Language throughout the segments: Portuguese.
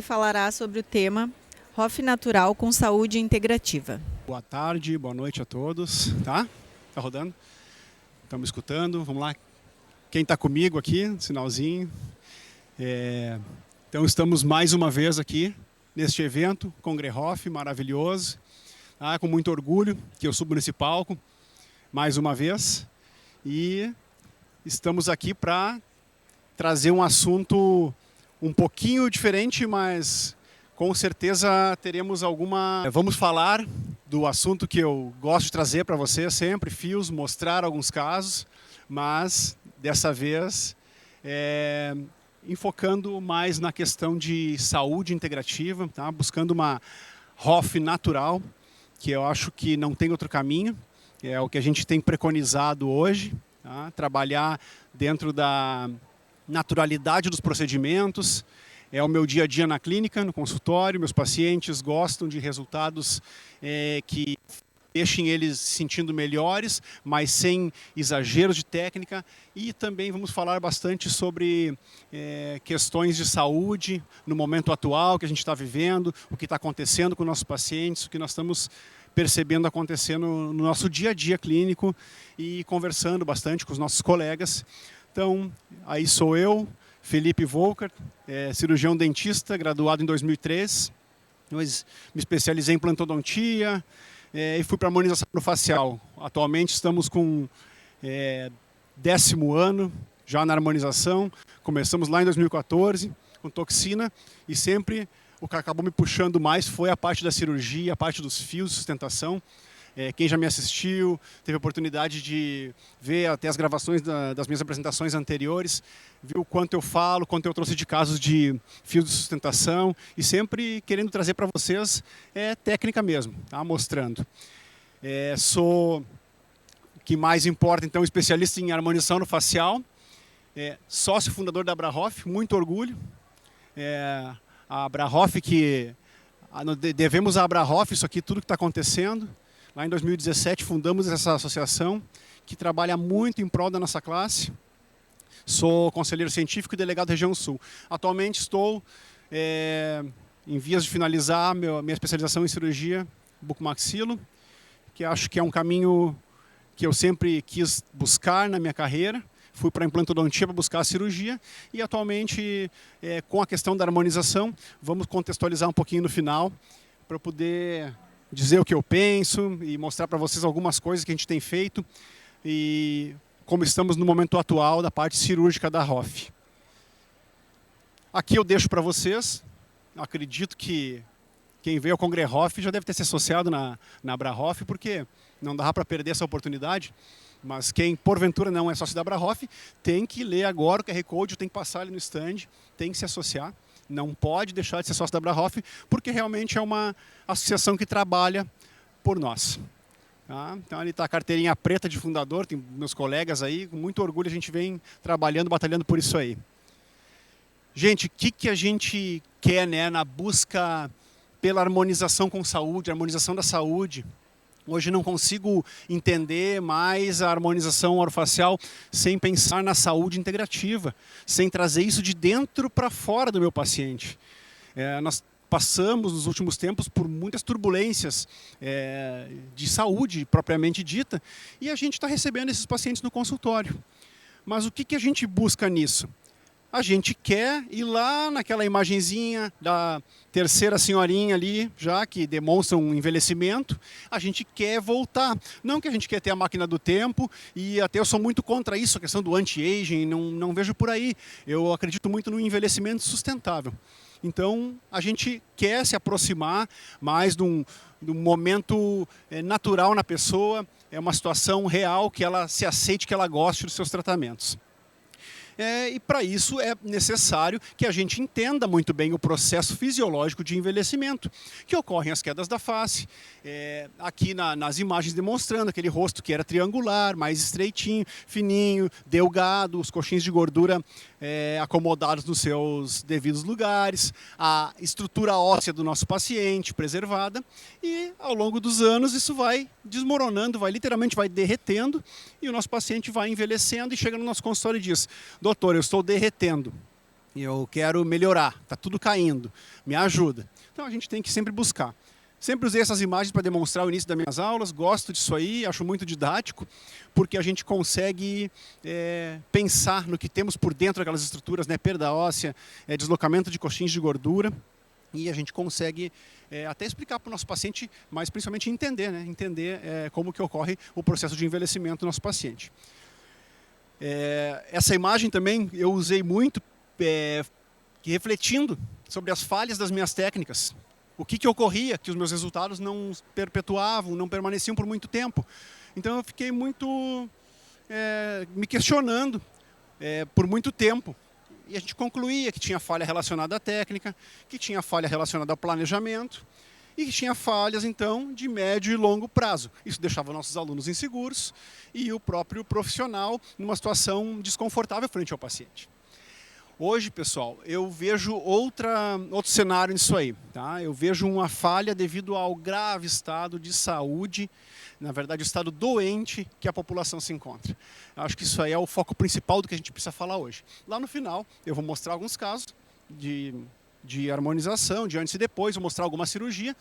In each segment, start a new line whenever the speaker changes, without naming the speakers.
falará sobre o tema ROF Natural com Saúde Integrativa.
Boa tarde, boa noite a todos. Tá rodando? Estamos escutando, vamos lá. Quem está comigo aqui, sinalzinho. Então estamos mais uma vez aqui neste evento, CongreROF, maravilhoso. Com muito orgulho que eu subo nesse palco, mais uma vez. E estamos aqui para trazer um assunto um pouquinho diferente, mas com certeza teremos alguma... Vamos falar do assunto que eu gosto de trazer para vocês sempre, fios, mostrar alguns casos, mas dessa vez enfocando mais na questão de saúde integrativa, tá? Buscando uma ROF natural, que eu acho que não tem outro caminho, é o que a gente tem preconizado hoje, tá? Trabalhar dentro da naturalidade dos procedimentos, é o meu dia a dia na clínica, no consultório. Meus pacientes gostam de resultados que deixem eles se sentindo melhores, mas sem exageros de técnica. E também vamos falar bastante sobre questões de saúde no momento atual que a gente está vivendo, o que está acontecendo com nossos pacientes, o que nós estamos percebendo acontecendo no nosso dia a dia clínico e conversando bastante com os nossos colegas. Então, aí sou eu, Felipe Volker, cirurgião dentista, graduado em 2003. Me especializei em plantodontia e fui para a harmonização facial. Atualmente estamos com 10º ano já na harmonização. Começamos lá em 2014 com toxina e sempre o que acabou me puxando mais foi a parte da cirurgia, a parte dos fios de sustentação. Quem já me assistiu, teve a oportunidade de ver até as gravações das minhas apresentações anteriores, viu o quanto eu falo, quanto eu trouxe de casos de fios de sustentação e sempre querendo trazer para vocês técnica mesmo, tá? Mostrando. Sou, o que mais importa, então, especialista em harmonização no facial, sócio fundador da AbraROF, muito orgulho. A AbraROF que devemos à AbraROF isso aqui, tudo que está acontecendo. Lá em 2017 fundamos essa associação que trabalha muito em prol da nossa classe. Sou conselheiro científico e delegado da região sul. Atualmente estou em vias de finalizar minha especialização em cirurgia bucomaxilo, que acho que é um caminho que eu sempre quis buscar na minha carreira. Fui para a implantodontia para buscar a cirurgia e atualmente, com a questão da harmonização, vamos contextualizar um pouquinho no final para poder dizer o que eu penso e mostrar para vocês algumas coisas que a gente tem feito e como estamos no momento atual da parte cirúrgica da ROF. Aqui eu deixo para vocês, acredito que quem veio ao CongreROF já deve ter se associado na AbraROF, porque não dá para perder essa oportunidade, mas quem porventura não é sócio da AbraROF tem que ler agora o QR Code, tem que passar ali no stand, tem que se associar. Não pode deixar de ser sócio da AbraROF, porque realmente é uma associação que trabalha por nós. Tá? Então ali está a carteirinha preta de fundador, tem meus colegas aí, com muito orgulho a gente vem trabalhando, batalhando por isso aí. Gente, o que a gente quer, né, na busca pela harmonização com saúde, harmonização da saúde? Hoje não consigo entender mais a harmonização orofacial sem pensar na saúde integrativa, sem trazer isso de dentro para fora do meu paciente. Nós passamos nos últimos tempos por muitas turbulências de saúde propriamente dita e a gente está recebendo esses pacientes no consultório. Mas o que a gente busca nisso? A gente quer ir lá naquela imagenzinha da terceira senhorinha ali, já que demonstra um envelhecimento, a gente quer voltar. Não que a gente quer ter a máquina do tempo, e até eu sou muito contra isso, a questão do anti-aging, não vejo por aí. Eu acredito muito no envelhecimento sustentável. Então, a gente quer se aproximar mais de um momento natural na pessoa, é uma situação real que ela se aceite, que ela goste dos seus tratamentos. E para isso é necessário que a gente entenda muito bem o processo fisiológico de envelhecimento, que ocorrem as quedas da face, aqui nas imagens demonstrando aquele rosto que era triangular, mais estreitinho, fininho, delgado, os coxins de gordura acomodados nos seus devidos lugares, a estrutura óssea do nosso paciente preservada, e ao longo dos anos isso vai desmoronando, literalmente vai derretendo, e o nosso paciente vai envelhecendo e chega no nosso consultório e diz: doutor, eu estou derretendo. eu quero melhorar, está tudo caindo, me ajuda. Então a gente tem que sempre buscar. Sempre usei essas imagens para demonstrar o início das minhas aulas, gosto disso aí, acho muito didático, porque a gente consegue pensar no que temos por dentro daquelas estruturas, né? Perda óssea, deslocamento de coxins de gordura, e a gente consegue até explicar para o nosso paciente, mas principalmente entender, né? Entender como que ocorre o processo de envelhecimento do nosso paciente. Essa imagem também eu usei muito refletindo sobre as falhas das minhas técnicas. O que ocorria, que os meus resultados não perpetuavam, não permaneciam por muito tempo. Então eu fiquei muito me questionando por muito tempo. E a gente concluía que tinha falha relacionada à técnica, que tinha falha relacionada ao planejamento e que tinha falhas, então, de médio e longo prazo. Isso deixava nossos alunos inseguros e o próprio profissional numa situação desconfortável frente ao paciente. Hoje, pessoal, eu vejo outro cenário nisso aí. Tá? Eu vejo uma falha devido ao grave estado de saúde, na verdade, o estado doente que a população se encontra. Eu acho que isso aí é o foco principal do que a gente precisa falar hoje. Lá no final, eu vou mostrar alguns casos de harmonização, de antes e depois, vou mostrar alguma cirurgia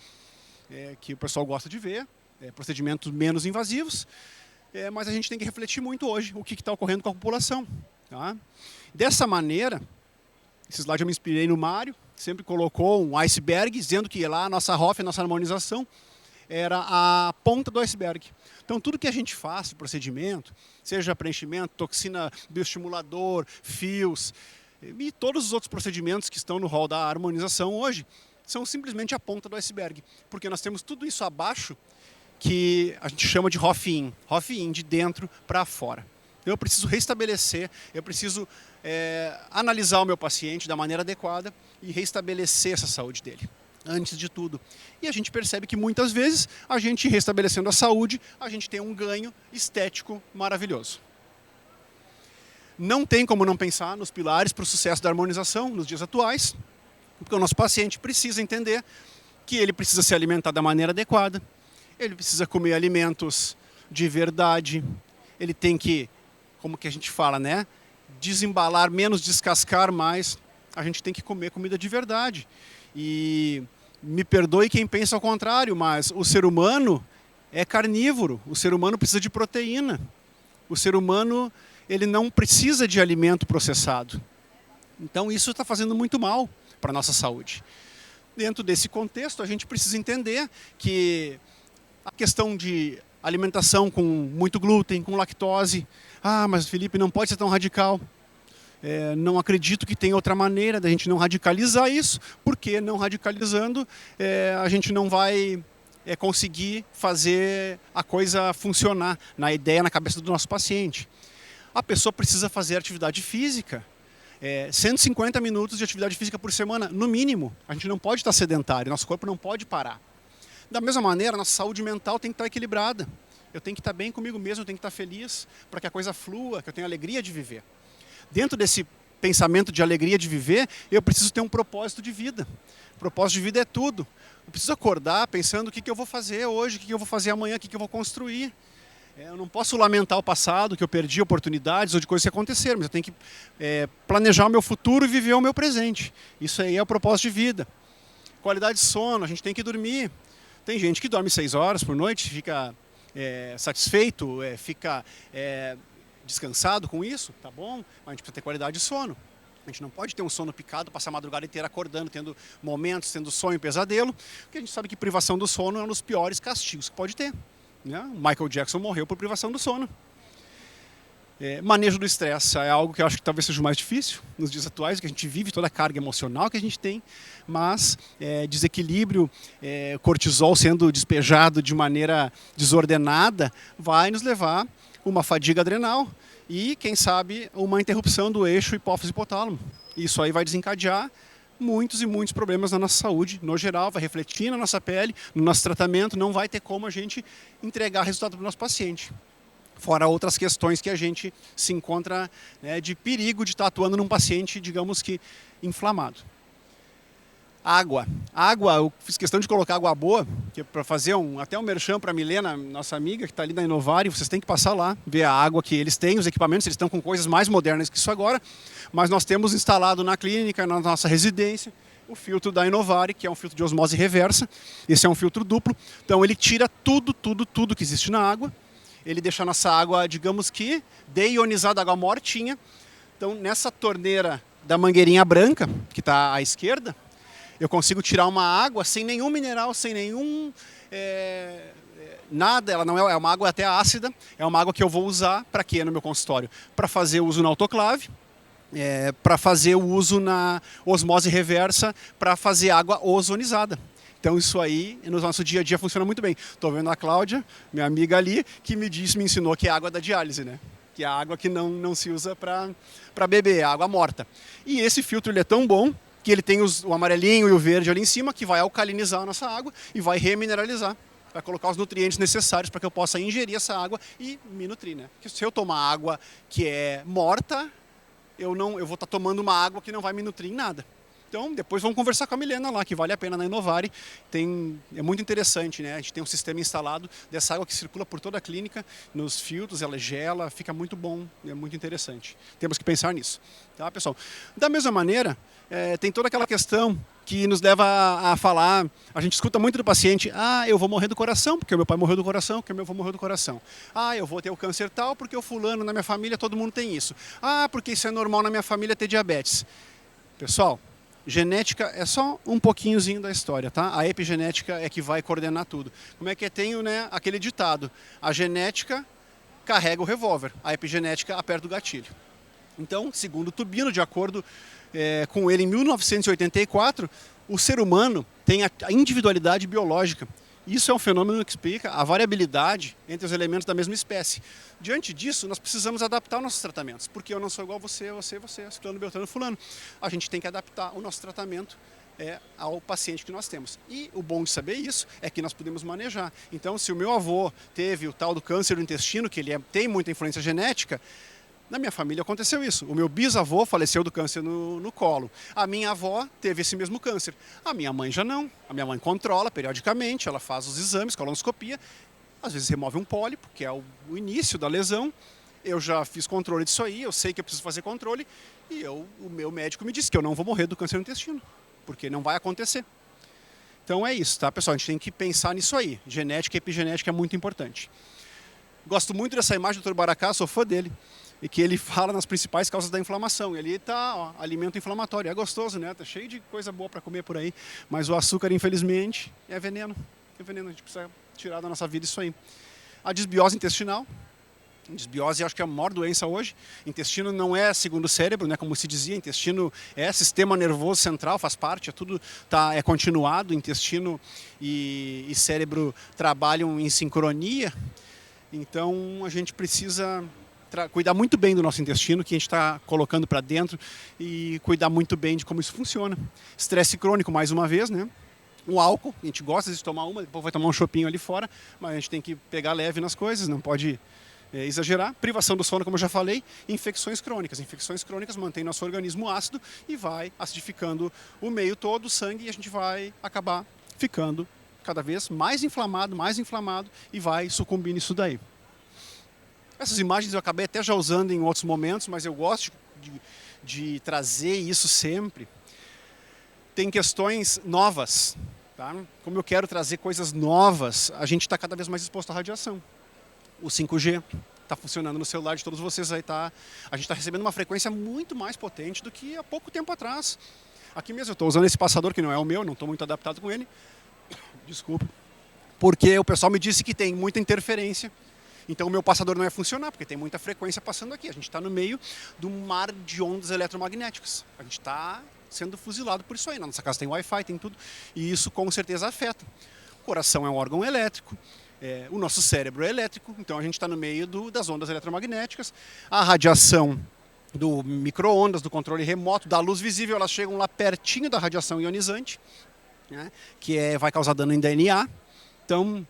que o pessoal gosta de ver, procedimentos menos invasivos, mas a gente tem que refletir muito hoje o que está ocorrendo com a população. Tá? Dessa maneira, esse slide eu me inspirei no Mário, sempre colocou um iceberg, dizendo que lá a nossa ROF, a nossa harmonização, era a ponta do iceberg. Então tudo que a gente faz, procedimento, seja preenchimento, toxina bioestimulador, fios, e todos os outros procedimentos que estão no rol da harmonização hoje, são simplesmente a ponta do iceberg. Porque nós temos tudo isso abaixo que a gente chama de ROF-IN, ROF-IN de dentro para fora. Eu preciso restabelecer, eu preciso analisar o meu paciente da maneira adequada e restabelecer essa saúde dele, antes de tudo. E a gente percebe que muitas vezes, a gente restabelecendo a saúde, a gente tem um ganho estético maravilhoso. Não tem como não pensar nos pilares para o sucesso da harmonização nos dias atuais, porque o nosso paciente precisa entender que ele precisa se alimentar da maneira adequada, ele precisa comer alimentos de verdade, ele tem que, como que a gente fala, né? Desembalar menos, descascar mais. A gente tem que comer comida de verdade. E me perdoe quem pensa ao contrário, mas o ser humano é carnívoro. O ser humano precisa de proteína. O ser humano, ele não precisa de alimento processado. Então isso está fazendo muito mal para a nossa saúde. Dentro desse contexto, a gente precisa entender que a questão de alimentação com muito glúten, com lactose. Ah, mas Felipe, não pode ser tão radical. Não acredito que tenha outra maneira da gente não radicalizar isso, porque não radicalizando a gente não vai conseguir fazer a coisa funcionar na ideia, na cabeça do nosso paciente. A pessoa precisa fazer atividade física, 150 minutos de atividade física por semana, no mínimo. A gente não pode estar sedentário, nosso corpo não pode parar. Da mesma maneira, nossa saúde mental tem que estar equilibrada. Eu tenho que estar bem comigo mesmo, eu tenho que estar feliz para que a coisa flua, que eu tenha alegria de viver. Dentro desse pensamento de alegria de viver, eu preciso ter um propósito de vida. O propósito de vida é tudo. Eu preciso acordar pensando o que eu vou fazer hoje, o que eu vou fazer amanhã, o que eu vou construir. Eu não posso lamentar o passado, que eu perdi oportunidades ou de coisas que aconteceram, mas eu tenho que planejar o meu futuro e viver o meu presente. Isso aí é o propósito de vida. Qualidade de sono, a gente tem que dormir. Tem gente que dorme 6 horas por noite, fica satisfeito, fica descansado com isso, tá bom, mas a gente precisa ter qualidade de sono. A gente não pode ter um sono picado, passar a madrugada inteira acordando, tendo momentos, tendo sonho e pesadelo, porque a gente sabe que privação do sono é um dos piores castigos que pode ter. Né? Michael Jackson morreu por privação do sono. Manejo do estresse é algo que eu acho que talvez seja o mais difícil nos dias atuais, que a gente vive toda a carga emocional que a gente tem, mas desequilíbrio, cortisol sendo despejado de maneira desordenada, vai nos levar a uma fadiga adrenal e, quem sabe, uma interrupção do eixo hipófise-hipotálamo. Isso aí vai desencadear muitos e muitos problemas na nossa saúde, no geral, vai refletir na nossa pele, no nosso tratamento, não vai ter como a gente entregar resultado para o nosso paciente. Fora outras questões que a gente se encontra de perigo de estar atuando num paciente, digamos que, inflamado. Água. Água, eu fiz questão de colocar água boa, que é para fazer até um merchan para a Milena, nossa amiga, que está ali na Inovari. Vocês têm que passar lá, ver a água que eles têm, os equipamentos, eles estão com coisas mais modernas que isso agora, mas nós temos instalado na clínica, na nossa residência, o filtro da Inovari, que é um filtro de osmose reversa. Esse é um filtro duplo, então ele tira tudo que existe na água. Ele deixa a nossa água, digamos que, deionizada, água mortinha. Então, nessa torneira da mangueirinha branca, que está à esquerda, eu consigo tirar uma água sem nenhum mineral, sem nenhum nada. Ela não é uma água até ácida, é uma água que eu vou usar para quê no meu consultório? Para fazer uso na autoclave, para fazer o uso na osmose reversa, para fazer água ozonizada. Então isso aí, no nosso dia a dia, funciona muito bem. Estou vendo a Cláudia, minha amiga ali, que me ensinou que é água da diálise, né? Que é a água que não se usa para beber, é água morta. E esse filtro ele é tão bom que ele tem o amarelinho e o verde ali em cima, que vai alcalinizar a nossa água e vai remineralizar, vai colocar os nutrientes necessários para que eu possa ingerir essa água e me nutrir, né? Porque se eu tomar água que é morta, eu vou estar tomando uma água que não vai me nutrir em nada. Então, depois vamos conversar com a Milena lá, que vale a pena na Inovari. É muito interessante, né? A gente tem um sistema instalado dessa água que circula por toda a clínica, nos filtros, ela gela, fica muito bom, é muito interessante. Temos que pensar nisso, tá, pessoal? Da mesma maneira, tem toda aquela questão que nos leva a falar, a gente escuta muito do paciente, eu vou morrer do coração, porque o meu pai morreu do coração, porque o meu avô morreu do coração. Eu vou ter o câncer tal, porque o fulano na minha família, todo mundo tem isso. Porque isso é normal na minha família ter diabetes. Pessoal, genética é só um pouquinhozinho da história, tá? A epigenética é que vai coordenar tudo. Como é que tem, né, aquele ditado? A genética carrega o revólver, a epigenética aperta o gatilho. Então, segundo Tubino, de acordo com ele, em 1984, o ser humano tem a individualidade biológica. Isso é um fenômeno que explica a variabilidade entre os elementos da mesma espécie. Diante disso, nós precisamos adaptar nossos tratamentos, porque eu não sou igual a você, fulano, beltrano, fulano. A gente tem que adaptar o nosso tratamento ao paciente que nós temos. E o bom de saber isso é que nós podemos manejar. Então, se o meu avô teve o tal do câncer do intestino, que ele tem muita influência genética, na minha família aconteceu isso. O meu bisavô faleceu do câncer no colo. A minha avó teve esse mesmo câncer. A minha mãe já não. A minha mãe controla periodicamente, ela faz os exames, colonoscopia, às vezes remove um pólipo, que é o início da lesão. Eu já fiz controle disso aí, eu sei que eu preciso fazer controle, e o meu médico me disse que eu não vou morrer do câncer no intestino, porque não vai acontecer. Então é isso, tá, pessoal? A gente tem que pensar nisso aí. Genética e epigenética é muito importante. Gosto muito dessa imagem do Dr. Baracá, sou fã dele. E que ele fala nas principais causas da inflamação. Ele está, alimento inflamatório. É gostoso, né? Tá cheio de coisa boa para comer por aí. Mas o açúcar, infelizmente, é veneno. É veneno, a gente precisa tirar da nossa vida isso aí. A desbiose intestinal. A desbiose, acho que é a maior doença hoje. Intestino não é segundo o cérebro, né? Como se dizia. Intestino é sistema nervoso central, faz parte. Tudo é continuado. Intestino e cérebro trabalham em sincronia. Então, a gente precisa cuidar muito bem do nosso intestino, que a gente está colocando para dentro, e cuidar muito bem de como isso funciona. Estresse crônico, mais uma vez, né? O álcool, a gente gosta de tomar uma, depois vai tomar um chopinho ali fora, mas a gente tem que pegar leve nas coisas, não pode exagerar. Privação do sono, como eu já falei. Infecções crônicas. Infecções crônicas mantêm nosso organismo ácido e vai acidificando o meio todo, o sangue, e a gente vai acabar ficando cada vez mais inflamado, e vai sucumbir nisso daí. Essas imagens eu acabei até já usando em outros momentos, mas eu gosto de trazer isso sempre. Tem questões novas, tá? Como eu quero trazer coisas novas, a gente está cada vez mais exposto à radiação. O 5G está funcionando no celular de todos vocês aí, tá? A gente está recebendo uma frequência muito mais potente do que há pouco tempo atrás. Aqui mesmo eu estou usando esse passador, que não é o meu, não estou muito adaptado com ele. Desculpa. Porque o pessoal me disse que tem muita interferência. Então o meu passador não vai funcionar, porque tem muita frequência passando aqui. A gente está no meio do mar de ondas eletromagnéticas. A gente está sendo fuzilado por isso aí. Na nossa casa tem Wi-Fi, tem tudo. E isso com certeza afeta. O coração é um órgão elétrico. O nosso cérebro é elétrico. Então a gente está no meio das ondas eletromagnéticas. A radiação do micro-ondas, do controle remoto, da luz visível, elas chegam lá pertinho da radiação ionizante, né, que vai causar dano em DNA. Então,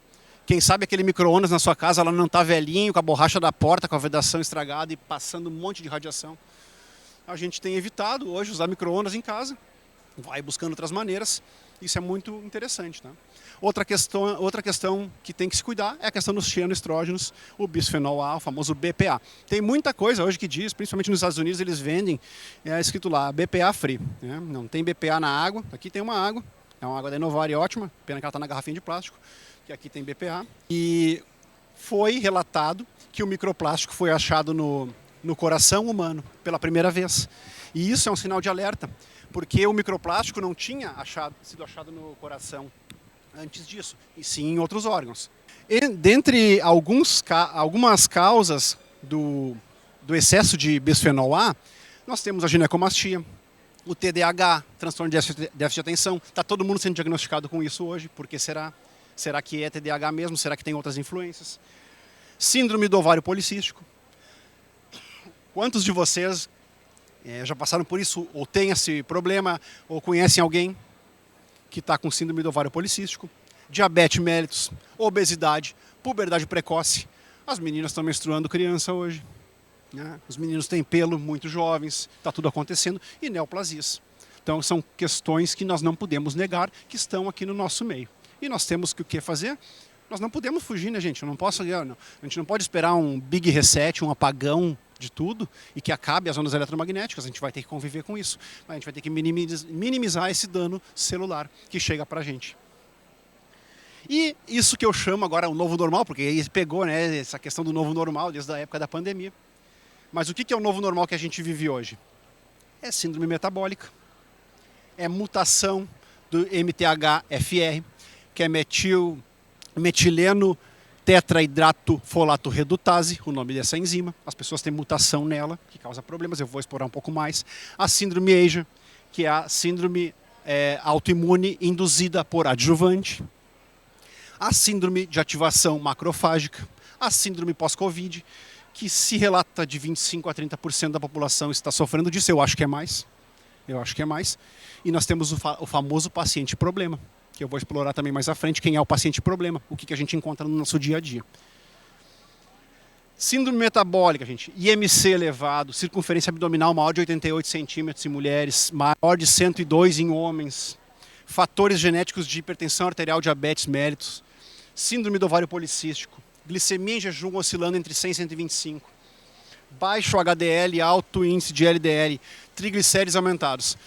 quem sabe aquele micro-ondas na sua casa, ela não está velhinho, com a borracha da porta, com a vedação estragada e passando um monte de radiação. A gente tem evitado hoje usar micro-ondas em casa. vai buscando outras maneiras. Isso é muito interessante. Tá? Outra questão que tem que se cuidar é a questão dos cianoestrógenos, o bisfenol A, o famoso BPA. Tem muita coisa hoje que diz, principalmente nos Estados Unidos, eles vendem, escrito lá, BPA free. Né? Não tem BPA na água, aqui tem uma água, é uma água da Inovari ótima, pena que ela está na garrafinha de plástico, que aqui tem BPA. E foi relatado que o microplástico foi achado no coração humano pela primeira vez. E isso é um sinal de alerta, porque o microplástico não tinha sido achado no coração antes disso, e sim em outros órgãos. E, dentre algumas causas do excesso de bisfenol A, nós temos a ginecomastia, o TDAH, transtorno de déficit de atenção. Está todo mundo sendo diagnosticado com isso hoje, porque será? Será que é TDAH mesmo? Será que tem outras influências? Síndrome do ovário policístico. Quantos de vocês já passaram por isso, ou têm esse problema, ou conhecem alguém que está com síndrome do ovário policístico? Diabetes mellitus, obesidade, puberdade precoce. As meninas estão menstruando criança hoje. Né? Os meninos têm pelo, muito jovens, está tudo acontecendo, e neoplasias. Então são questões que nós não podemos negar, que estão aqui no nosso meio. E nós temos que o que fazer? Nós não podemos fugir, né, gente? A gente não pode esperar um big reset, um apagão de tudo e que acabe as ondas eletromagnéticas. A gente vai ter que conviver com isso. A gente vai ter que minimizar esse dano celular que chega para a gente. E isso que eu chamo agora o novo normal, porque aí pegou, né, essa questão do novo normal desde a época da pandemia. Mas o que é o novo normal que a gente vive hoje? É síndrome metabólica, é mutação do MTHFR, que é metileno tetraidrato folato redutase, o nome dessa enzima. As pessoas têm mutação nela, que causa problemas, eu vou explorar um pouco mais. A síndrome EJA, que é a síndrome autoimune induzida por adjuvante. A síndrome de ativação macrofágica. A síndrome pós-Covid, que se relata de 25% a 30% da população está sofrendo disso. Eu acho que é mais. E nós temos o famoso paciente problema, que eu vou explorar também mais à frente, quem é o paciente problema, o que a gente encontra no nosso dia a dia. Síndrome metabólica, gente, IMC elevado, circunferência abdominal maior de 88 centímetros em mulheres, maior de 102 em homens, fatores genéticos de hipertensão arterial, diabetes mellitus, síndrome do ovário policístico, glicemia em jejum oscilando entre 100 e 125, baixo HDL, alto índice de LDL, triglicéridos aumentados.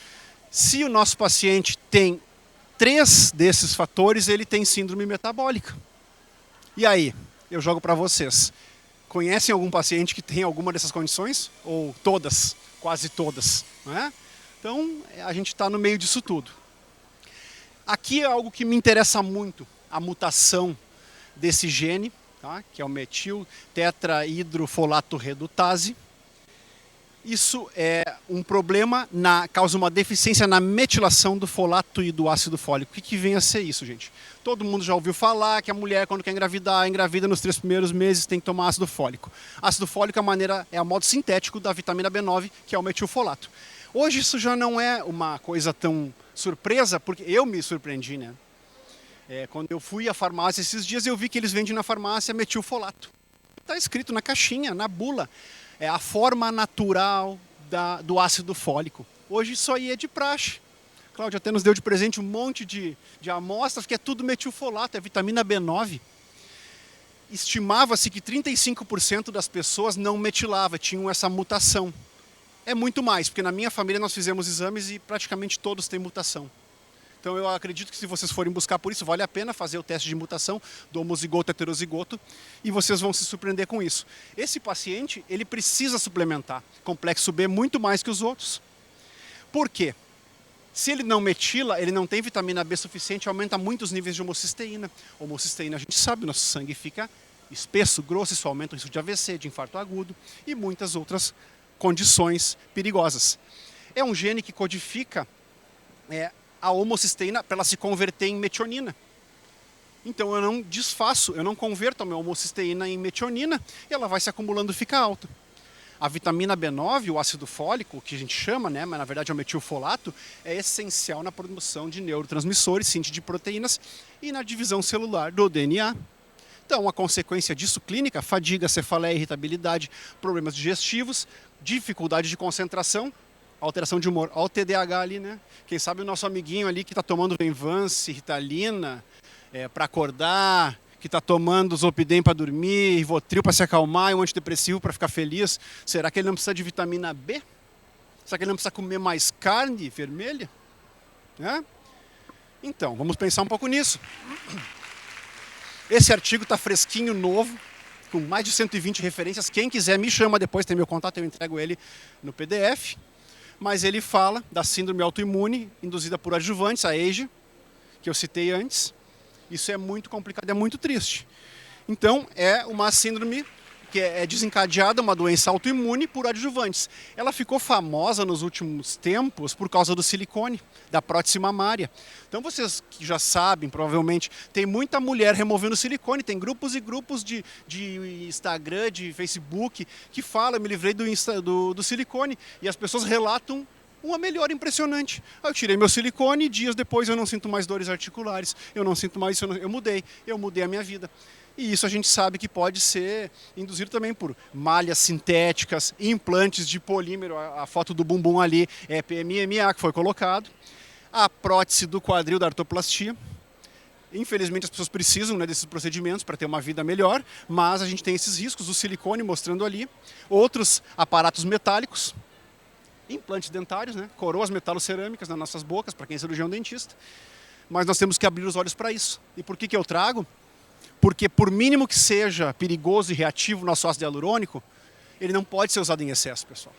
Se o nosso paciente tem 3 desses fatores, ele tem síndrome metabólica. E aí, eu jogo para vocês. Conhecem algum paciente que tem alguma dessas condições? Ou todas? Quase todas. Não é? Então, a gente está no meio disso tudo. Aqui é algo que me interessa muito, a mutação desse gene, tá? Que é o metil tetrahidrofolato redutase. Isso é um problema, causa uma deficiência na metilação do folato e do ácido fólico. O que vem a ser isso, gente? Todo mundo já ouviu falar que a mulher, quando quer engravidar, engravida nos 3 primeiros meses, tem que tomar ácido fólico. Ácido fólico é o modo sintético da vitamina B9, que é o metilfolato. Hoje isso já não é uma coisa tão surpresa, porque eu me surpreendi, né? Quando eu fui à farmácia esses dias, eu vi que eles vendem na farmácia metilfolato. Está escrito na caixinha, na bula. É a forma natural do ácido fólico. Hoje isso aí é de praxe. Cláudia até nos deu de presente um monte de amostras, que é tudo metilfolato, é vitamina B9. Estimava-se que 35% das pessoas não metilava, tinham essa mutação. É muito mais, porque na minha família nós fizemos exames e praticamente todos têm mutação. Então eu acredito que se vocês forem buscar por isso, vale a pena fazer o teste de mutação do homozigoto heterozigoto e vocês vão se surpreender com isso. Esse paciente, ele precisa suplementar complexo B muito mais que os outros. Por quê? Se ele não metila, ele não tem vitamina B suficiente, aumenta muito os níveis de homocisteína. Homocisteína, a gente sabe, nosso sangue fica espesso, grosso, isso aumenta o risco de AVC, de infarto agudo e muitas outras condições perigosas. É um gene que codifica a homocisteína para ela se converter em metionina. Então eu não desfaço, eu não converto a minha homocisteína em metionina e ela vai se acumulando e fica alta. A vitamina B9, o ácido fólico, que a gente chama, né, mas na verdade é o metilfolato, é essencial na produção de neurotransmissores, síntese de proteínas e na divisão celular do DNA. Então, a consequência disso clínica, fadiga, cefaleia, irritabilidade, problemas digestivos, dificuldade de concentração alteração de humor. Olha o TDAH ali, né? Quem sabe o nosso amiguinho ali que está tomando Venvance, Ritalina, para acordar, que está tomando Zolpidem para dormir, Rivotril para se acalmar e um antidepressivo para ficar feliz. Será que ele não precisa de vitamina B? Será que ele não precisa comer mais carne vermelha? Então, vamos pensar um pouco nisso. Esse artigo está fresquinho, novo, com mais de 120 referências. Quem quiser me chama depois, tem meu contato, eu entrego ele no PDF. Mas ele fala da síndrome autoimune induzida por adjuvantes, a EJA, que eu citei antes. Isso é muito complicado, é muito triste. Então, é uma síndrome que é desencadeada, uma doença autoimune por adjuvantes. Ela ficou famosa nos últimos tempos por causa do silicone, da prótese mamária. Então vocês que já sabem, provavelmente, tem muita mulher removendo silicone, tem grupos e grupos de Instagram, de Facebook, que falam, me livrei do silicone, e as pessoas relatam uma melhora impressionante. Eu tirei meu silicone e dias depois eu não sinto mais dores articulares, eu não sinto mais isso, eu mudei a minha vida. E isso a gente sabe que pode ser induzido também por malhas sintéticas, implantes de polímero, a foto do bumbum ali é PMMA que foi colocado, a prótese do quadril da artroplastia. Infelizmente as pessoas precisam, né, desses procedimentos para ter uma vida melhor, mas a gente tem esses riscos, o silicone mostrando ali, outros aparatos metálicos, implantes dentários, né, coroas metalocerâmicas nas nossas bocas, para quem é cirurgião dentista, mas nós temos que abrir os olhos para isso. E por que eu trago? Porque por mínimo que seja perigoso e reativo o nosso ácido hialurônico, ele não pode ser usado em excesso, pessoal.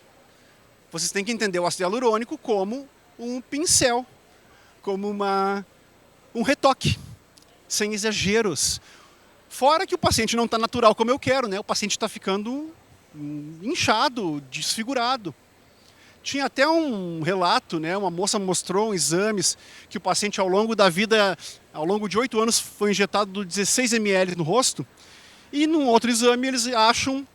Vocês têm que entender o ácido hialurônico como um pincel, como um retoque, sem exageros. Fora que o paciente não está natural como eu quero, né? O paciente está ficando inchado, desfigurado. Tinha até um relato, né? Uma moça mostrou exames que o paciente ao longo da vida, ao longo de 8 anos, foi injetado 16 ml no rosto. E num outro exame eles acham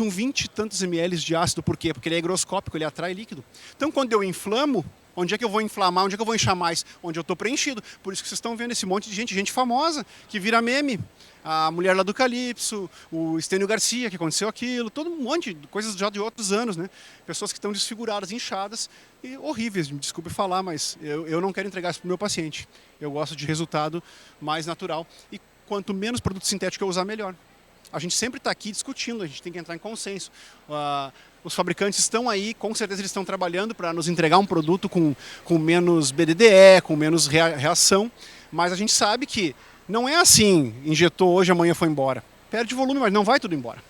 20 e tantos ml de ácido. Por quê? Porque ele é higroscópico, ele atrai líquido. Então quando eu inflamo, onde é que eu vou inflamar? Onde é que eu vou inchar mais? Onde eu estou preenchido. Por isso que vocês estão vendo esse monte de gente famosa, que vira meme. A mulher lá do Calypso, o Estênio Garcia, que aconteceu aquilo, todo um monte de coisas já de outros anos, né? Pessoas que estão desfiguradas, inchadas e horríveis, me desculpe falar, mas eu não quero entregar isso para o meu paciente. Eu gosto de resultado mais natural e quanto menos produto sintético eu usar, melhor. A gente sempre está aqui discutindo, a gente tem que entrar em consenso. Os fabricantes estão aí, com certeza eles estão trabalhando para nos entregar um produto com menos BDDE, com menos reação, mas a gente sabe que não é assim, injetou hoje, amanhã foi embora. Perde volume, mas não vai tudo embora.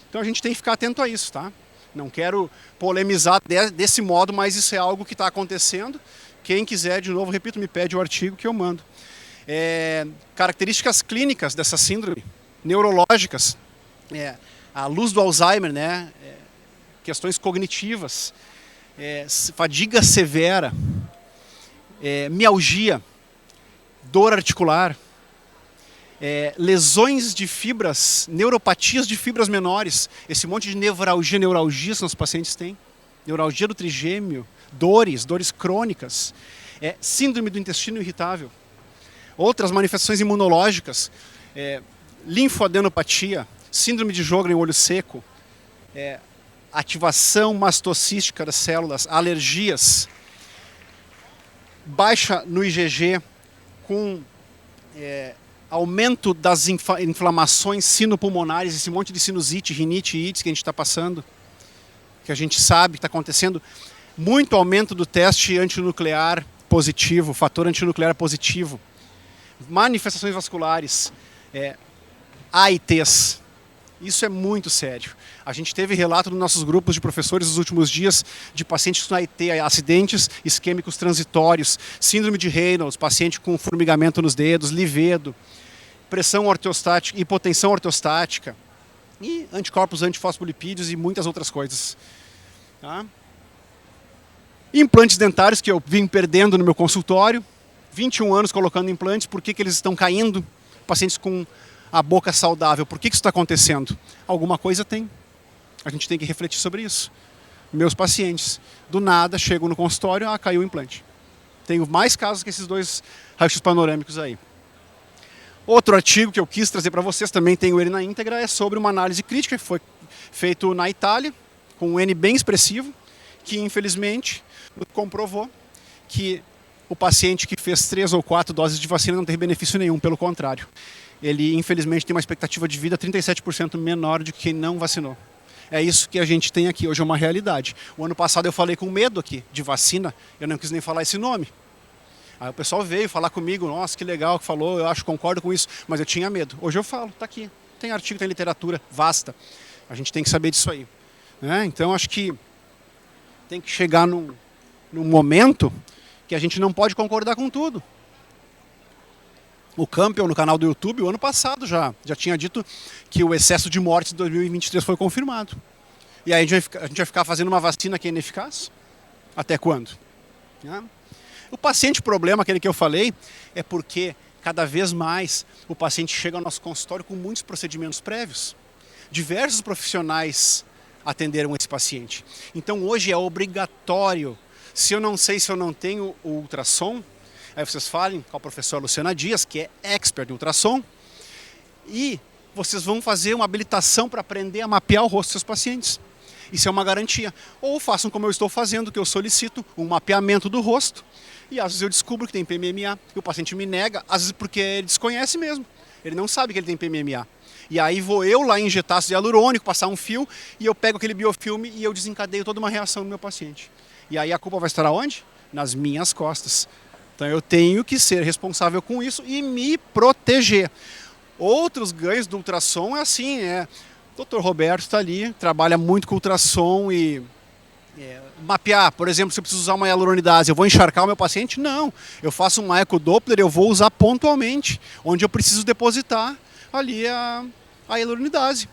Então a gente tem que ficar atento a isso, tá? Não quero polemizar desse modo, mas isso é algo que está acontecendo. Quem quiser, de novo, repito, me pede o artigo que eu mando. Características clínicas dessa síndrome, neurológicas, a luz do Alzheimer, né? Questões cognitivas, fadiga severa, mialgia, dor articular, lesões de fibras, neuropatias de fibras menores, esse monte de neuralgias que os pacientes têm, neuralgia do trigêmeo, dores crônicas, síndrome do intestino irritável, outras manifestações imunológicas, linfadenopatia, síndrome de Sjögren, olho seco, ativação mastocística das células, alergias, baixa no IgG com aumento das inflamações sinopulmonares, esse monte de sinusite, rinite e ites que a gente está passando, que a gente sabe que está acontecendo, muito aumento do teste antinuclear positivo, fator antinuclear positivo, manifestações vasculares, AITs. Isso é muito sério. A gente teve relato nos nossos grupos de professores nos últimos dias de pacientes com AIT, acidentes isquêmicos transitórios, síndrome de Reynolds, paciente com formigamento nos dedos, livedo, pressão ortostática, hipotensão ortostática, e anticorpos antifosfolipídios e muitas outras coisas. Tá? Implantes dentários que eu vim perdendo no meu consultório, 21 anos colocando implantes, por que eles estão caindo? Pacientes com a boca saudável, por que isso está acontecendo? Alguma coisa tem. A gente tem que refletir sobre isso. Meus pacientes, do nada, chegam no consultório, caiu o implante. Tenho mais casos que esses 2 raios panorâmicos aí. Outro artigo que eu quis trazer para vocês, também tenho ele na íntegra, é sobre uma análise crítica que foi feito na Itália, com um N bem expressivo, que infelizmente comprovou que o paciente que fez 3 ou 4 doses de vacina não teve benefício nenhum, pelo contrário. Ele, infelizmente, tem uma expectativa de vida 37% menor do que quem não vacinou. É isso que a gente tem aqui, hoje é uma realidade. O ano passado eu falei com medo aqui de vacina, eu não quis nem falar esse nome. Aí o pessoal veio falar comigo, nossa, que legal que falou, eu acho, concordo com isso, mas eu tinha medo. Hoje eu falo, tá aqui, tem artigo, tem literatura vasta, a gente tem que saber disso aí. Então acho que tem que chegar num momento que a gente não pode concordar com tudo. O Campbell, no canal do YouTube, o ano passado já tinha dito que o excesso de mortes de 2023 foi confirmado. E aí a gente vai ficar fazendo uma vacina que é ineficaz? Até quando? O paciente problema, aquele que eu falei, é porque cada vez mais o paciente chega ao nosso consultório com muitos procedimentos prévios. Diversos profissionais atenderam esse paciente. Então hoje é obrigatório. Se eu não sei se eu não tenho o ultrassom, aí vocês falem com a professora Luciana Dias, que é expert em ultrassom, e vocês vão fazer uma habilitação para aprender a mapear o rosto dos seus pacientes. Isso é uma garantia. Ou façam como eu estou fazendo, que eu solicito um mapeamento do rosto, e às vezes eu descubro que tem PMMA, e o paciente me nega, às vezes porque ele desconhece mesmo. Ele não sabe que ele tem PMMA. E aí vou eu lá injetar ácido hialurônico, passar um fio, e eu pego aquele biofilme e eu desencadeio toda uma reação no meu paciente. E aí a culpa vai estar onde? Nas minhas costas. Então eu tenho que ser responsável com isso e me proteger. Outros ganhos do ultrassom é assim, o Dr. Roberto está ali, trabalha muito com ultrassom e mapear, por exemplo, se eu preciso usar uma hialuronidase, eu vou encharcar o meu paciente? Não, eu faço um ecodoppler, eu vou usar pontualmente, onde eu preciso depositar ali a hialuronidase.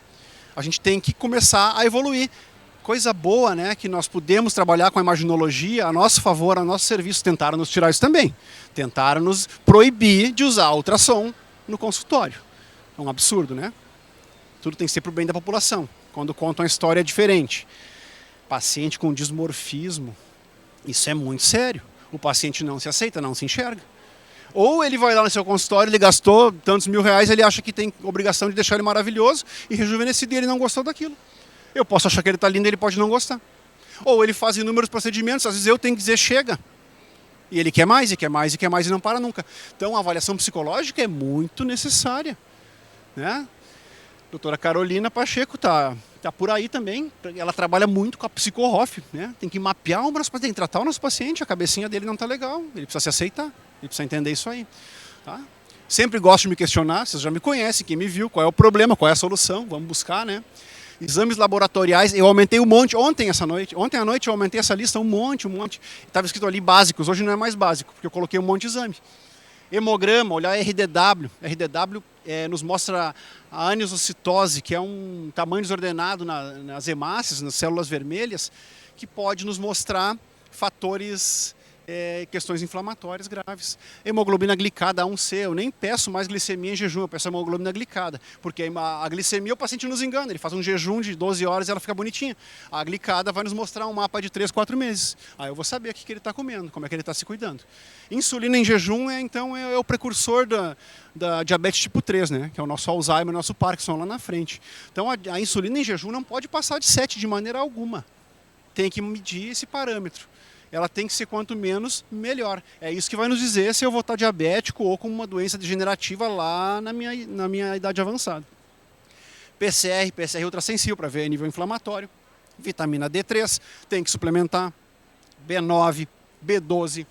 A gente tem que começar a evoluir. Coisa boa, né, que nós podemos trabalhar com a imaginologia a nosso favor, a nosso serviço. Tentaram nos tirar isso também. Tentaram nos proibir de usar ultrassom no consultório. É um absurdo, né? Tudo tem que ser para o bem da população. Quando contam a história é diferente. Paciente com dismorfismo, isso é muito sério. O paciente não se aceita, não se enxerga. Ou ele vai lá no seu consultório, ele gastou tantos R$1.000, ele acha que tem obrigação de deixar ele maravilhoso e rejuvenescido e ele não gostou daquilo. Eu posso achar que ele está lindo e ele pode não gostar. Ou ele faz inúmeros procedimentos, às vezes eu tenho que dizer chega. E ele quer mais, e quer mais, e quer mais e não para nunca. Então a avaliação psicológica é muito necessária. Né? Doutora Carolina Pacheco está por aí também. Ela trabalha muito com a psico-ROF. Né? Tem que mapear o nosso paciente, tem que tratar o nosso paciente, a cabecinha dele não está legal. Ele precisa se aceitar, ele precisa entender isso aí. Tá? Sempre gosto de me questionar, vocês já me conhecem, quem me viu, qual é o problema, qual é a solução, vamos buscar, né? Exames laboratoriais, eu aumentei um monte ontem à noite eu aumentei essa lista um monte. Estava escrito ali básicos, hoje não é mais básico, porque eu coloquei um monte de exame. Hemograma, olhar RDW. RDW nos mostra a anisocitose, que é um tamanho desordenado nas hemácias, nas células vermelhas, que pode nos mostrar fatores, questões inflamatórias graves. Hemoglobina glicada A1C, eu nem peço mais glicemia em jejum, eu peço hemoglobina glicada, porque a glicemia o paciente nos engana, ele faz um jejum de 12 horas e ela fica bonitinha. A glicada vai nos mostrar um mapa de 3, 4 meses. Aí eu vou saber o que ele está comendo, como é que ele está se cuidando. Insulina em jejum então é o precursor da diabetes tipo 3, né? Que é o nosso Alzheimer, nosso Parkinson lá na frente. Então a insulina em jejum não pode passar de 7 de maneira alguma. Tem que medir esse parâmetro. Ela tem que ser quanto menos, melhor. É isso que vai nos dizer se eu vou estar diabético ou com uma doença degenerativa lá na minha idade avançada. PCR ultrassensível para ver nível inflamatório. Vitamina D3, tem que suplementar. B9, B12,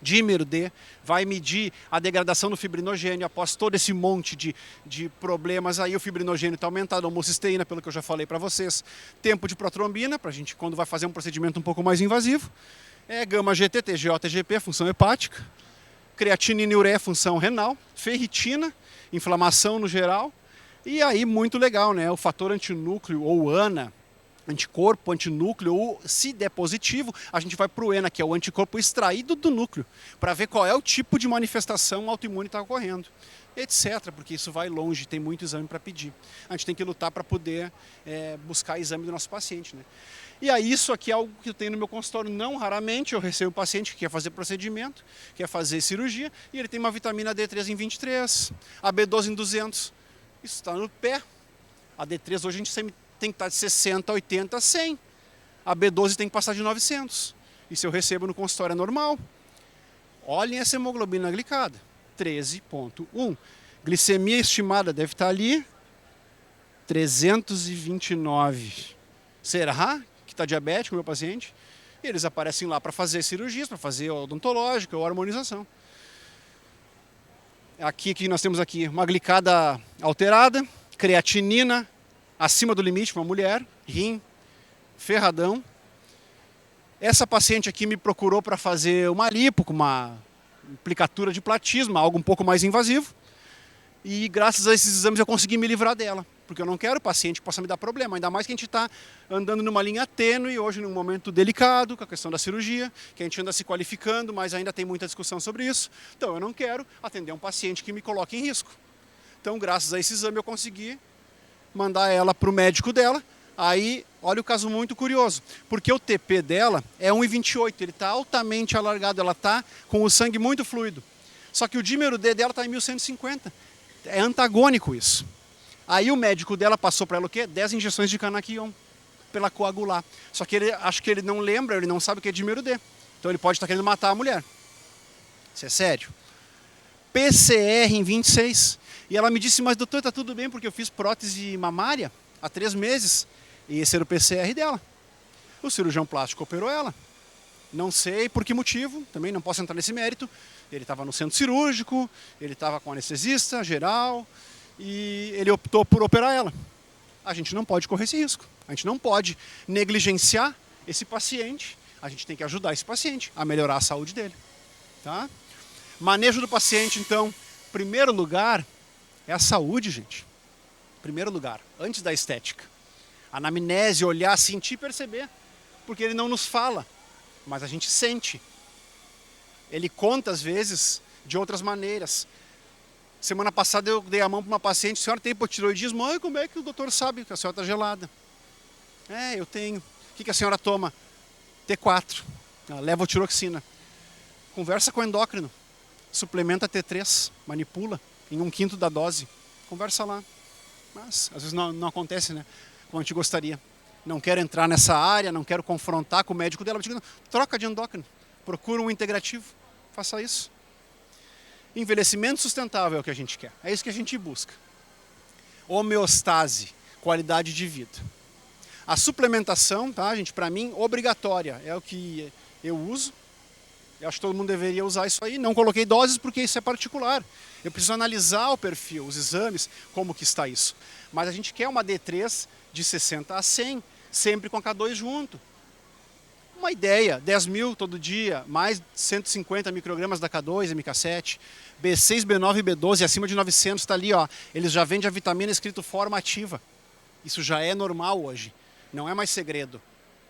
dímero D, vai medir a degradação do fibrinogênio. Após todo esse monte de problemas, aí o fibrinogênio está aumentado, a homocisteína, pelo que eu já falei para vocês. Tempo de protrombina, para a gente, quando vai fazer um procedimento um pouco mais invasivo. Gama GTT, GOTGP, função hepática. Creatinina e ureia, função renal. Ferritina, inflamação no geral. E aí, muito legal, né? O fator antinúcleo, ou ANA, anticorpo, antinúcleo, ou se der positivo, a gente vai para o ENA, que é o anticorpo extraído do núcleo, para ver qual é o tipo de manifestação autoimune que está ocorrendo, etc., porque isso vai longe, tem muito exame para pedir. A gente tem que lutar para poder buscar exame do nosso paciente, né? E aí isso aqui é algo que eu tenho no meu consultório, não raramente eu recebo um paciente que quer fazer procedimento, quer fazer cirurgia, e ele tem uma vitamina D3 em 23, a B12 em 200, isso está no pé. A D3 hoje a gente sempre tem que estar de 60, 80, 100. A B12 tem que passar de 900. E se eu recebo no consultório é normal. Olhem essa hemoglobina glicada, 13,1. Glicemia estimada deve estar ali, 329. Será que está diabético o meu paciente? E eles aparecem lá para fazer cirurgias, para fazer odontológica ou harmonização. Aqui que nós temos aqui uma glicada alterada, creatinina acima do limite para uma mulher, rim ferradão. Essa paciente aqui me procurou para fazer uma lipo, com uma aplicatura de platisma, algo um pouco mais invasivo. E graças a esses exames eu consegui me livrar dela, porque eu não quero paciente que possa me dar problema, ainda mais que a gente está andando numa linha tênue hoje, num momento delicado, com a questão da cirurgia, que a gente anda se qualificando, mas ainda tem muita discussão sobre isso. Então eu não quero atender um paciente que me coloque em risco. Então, graças a esse exame eu consegui mandar ela para o médico dela. Aí, olha o caso muito curioso, porque o TP dela é 1,28, ele está altamente alargado, ela está com o sangue muito fluido. Só que o dímero D dela está em 1150. É antagônico isso. Aí o médico dela passou para ela o quê? 10 injeções de canaquion pela coagular. Só que acho que ele não lembra, ele não sabe o que é dímero D. Então ele pode estar querendo matar a mulher. Isso é sério. PCR em 26. E ela me disse, mas doutor, está tudo bem porque eu fiz prótese mamária há 3 meses. E esse era o PCR dela. O cirurgião plástico operou ela. Não sei por que motivo, também não posso entrar nesse mérito. Ele estava no centro cirúrgico, ele estava com anestesista geral e ele optou por operar ela. A gente não pode correr esse risco. A gente não pode negligenciar esse paciente. A gente tem que ajudar esse paciente a melhorar a saúde dele. Tá? Manejo do paciente, então, primeiro lugar, é a saúde, gente. Primeiro lugar, antes da estética. Anamnese, olhar, sentir, perceber. Porque ele não nos fala, mas a gente sente. Ele conta, às vezes, de outras maneiras. Semana passada eu dei a mão para uma paciente, a senhora tem hipotiroidismo? Ai, como é que o doutor sabe que a senhora está gelada? É, eu tenho. O que a senhora toma? T4, levotiroxina. Conversa com o endócrino. Suplementa T3, manipula em 1/5 da dose. Conversa lá. Mas, às vezes não acontece, né? Como a gente gostaria. Não quero entrar nessa área, não quero confrontar com o médico dela. Digo, troca de endócrino. Procura um integrativo. Faça isso. Envelhecimento sustentável é o que a gente quer. É isso que a gente busca. Homeostase, qualidade de vida. A suplementação, tá, gente, para mim, obrigatória. É o que eu uso. Eu acho que todo mundo deveria usar isso aí. Não coloquei doses porque isso é particular. Eu preciso analisar o perfil, os exames, como que está isso. Mas a gente quer uma D3 de 60 a 100, sempre com a K2 junto. Uma ideia, 10 mil todo dia, mais 150 microgramas da K2, MK7, B6, B9 e B12, acima de 900, está ali, ó. Eles já vendem a vitamina escrito forma ativa. Isso já é normal hoje, não é mais segredo.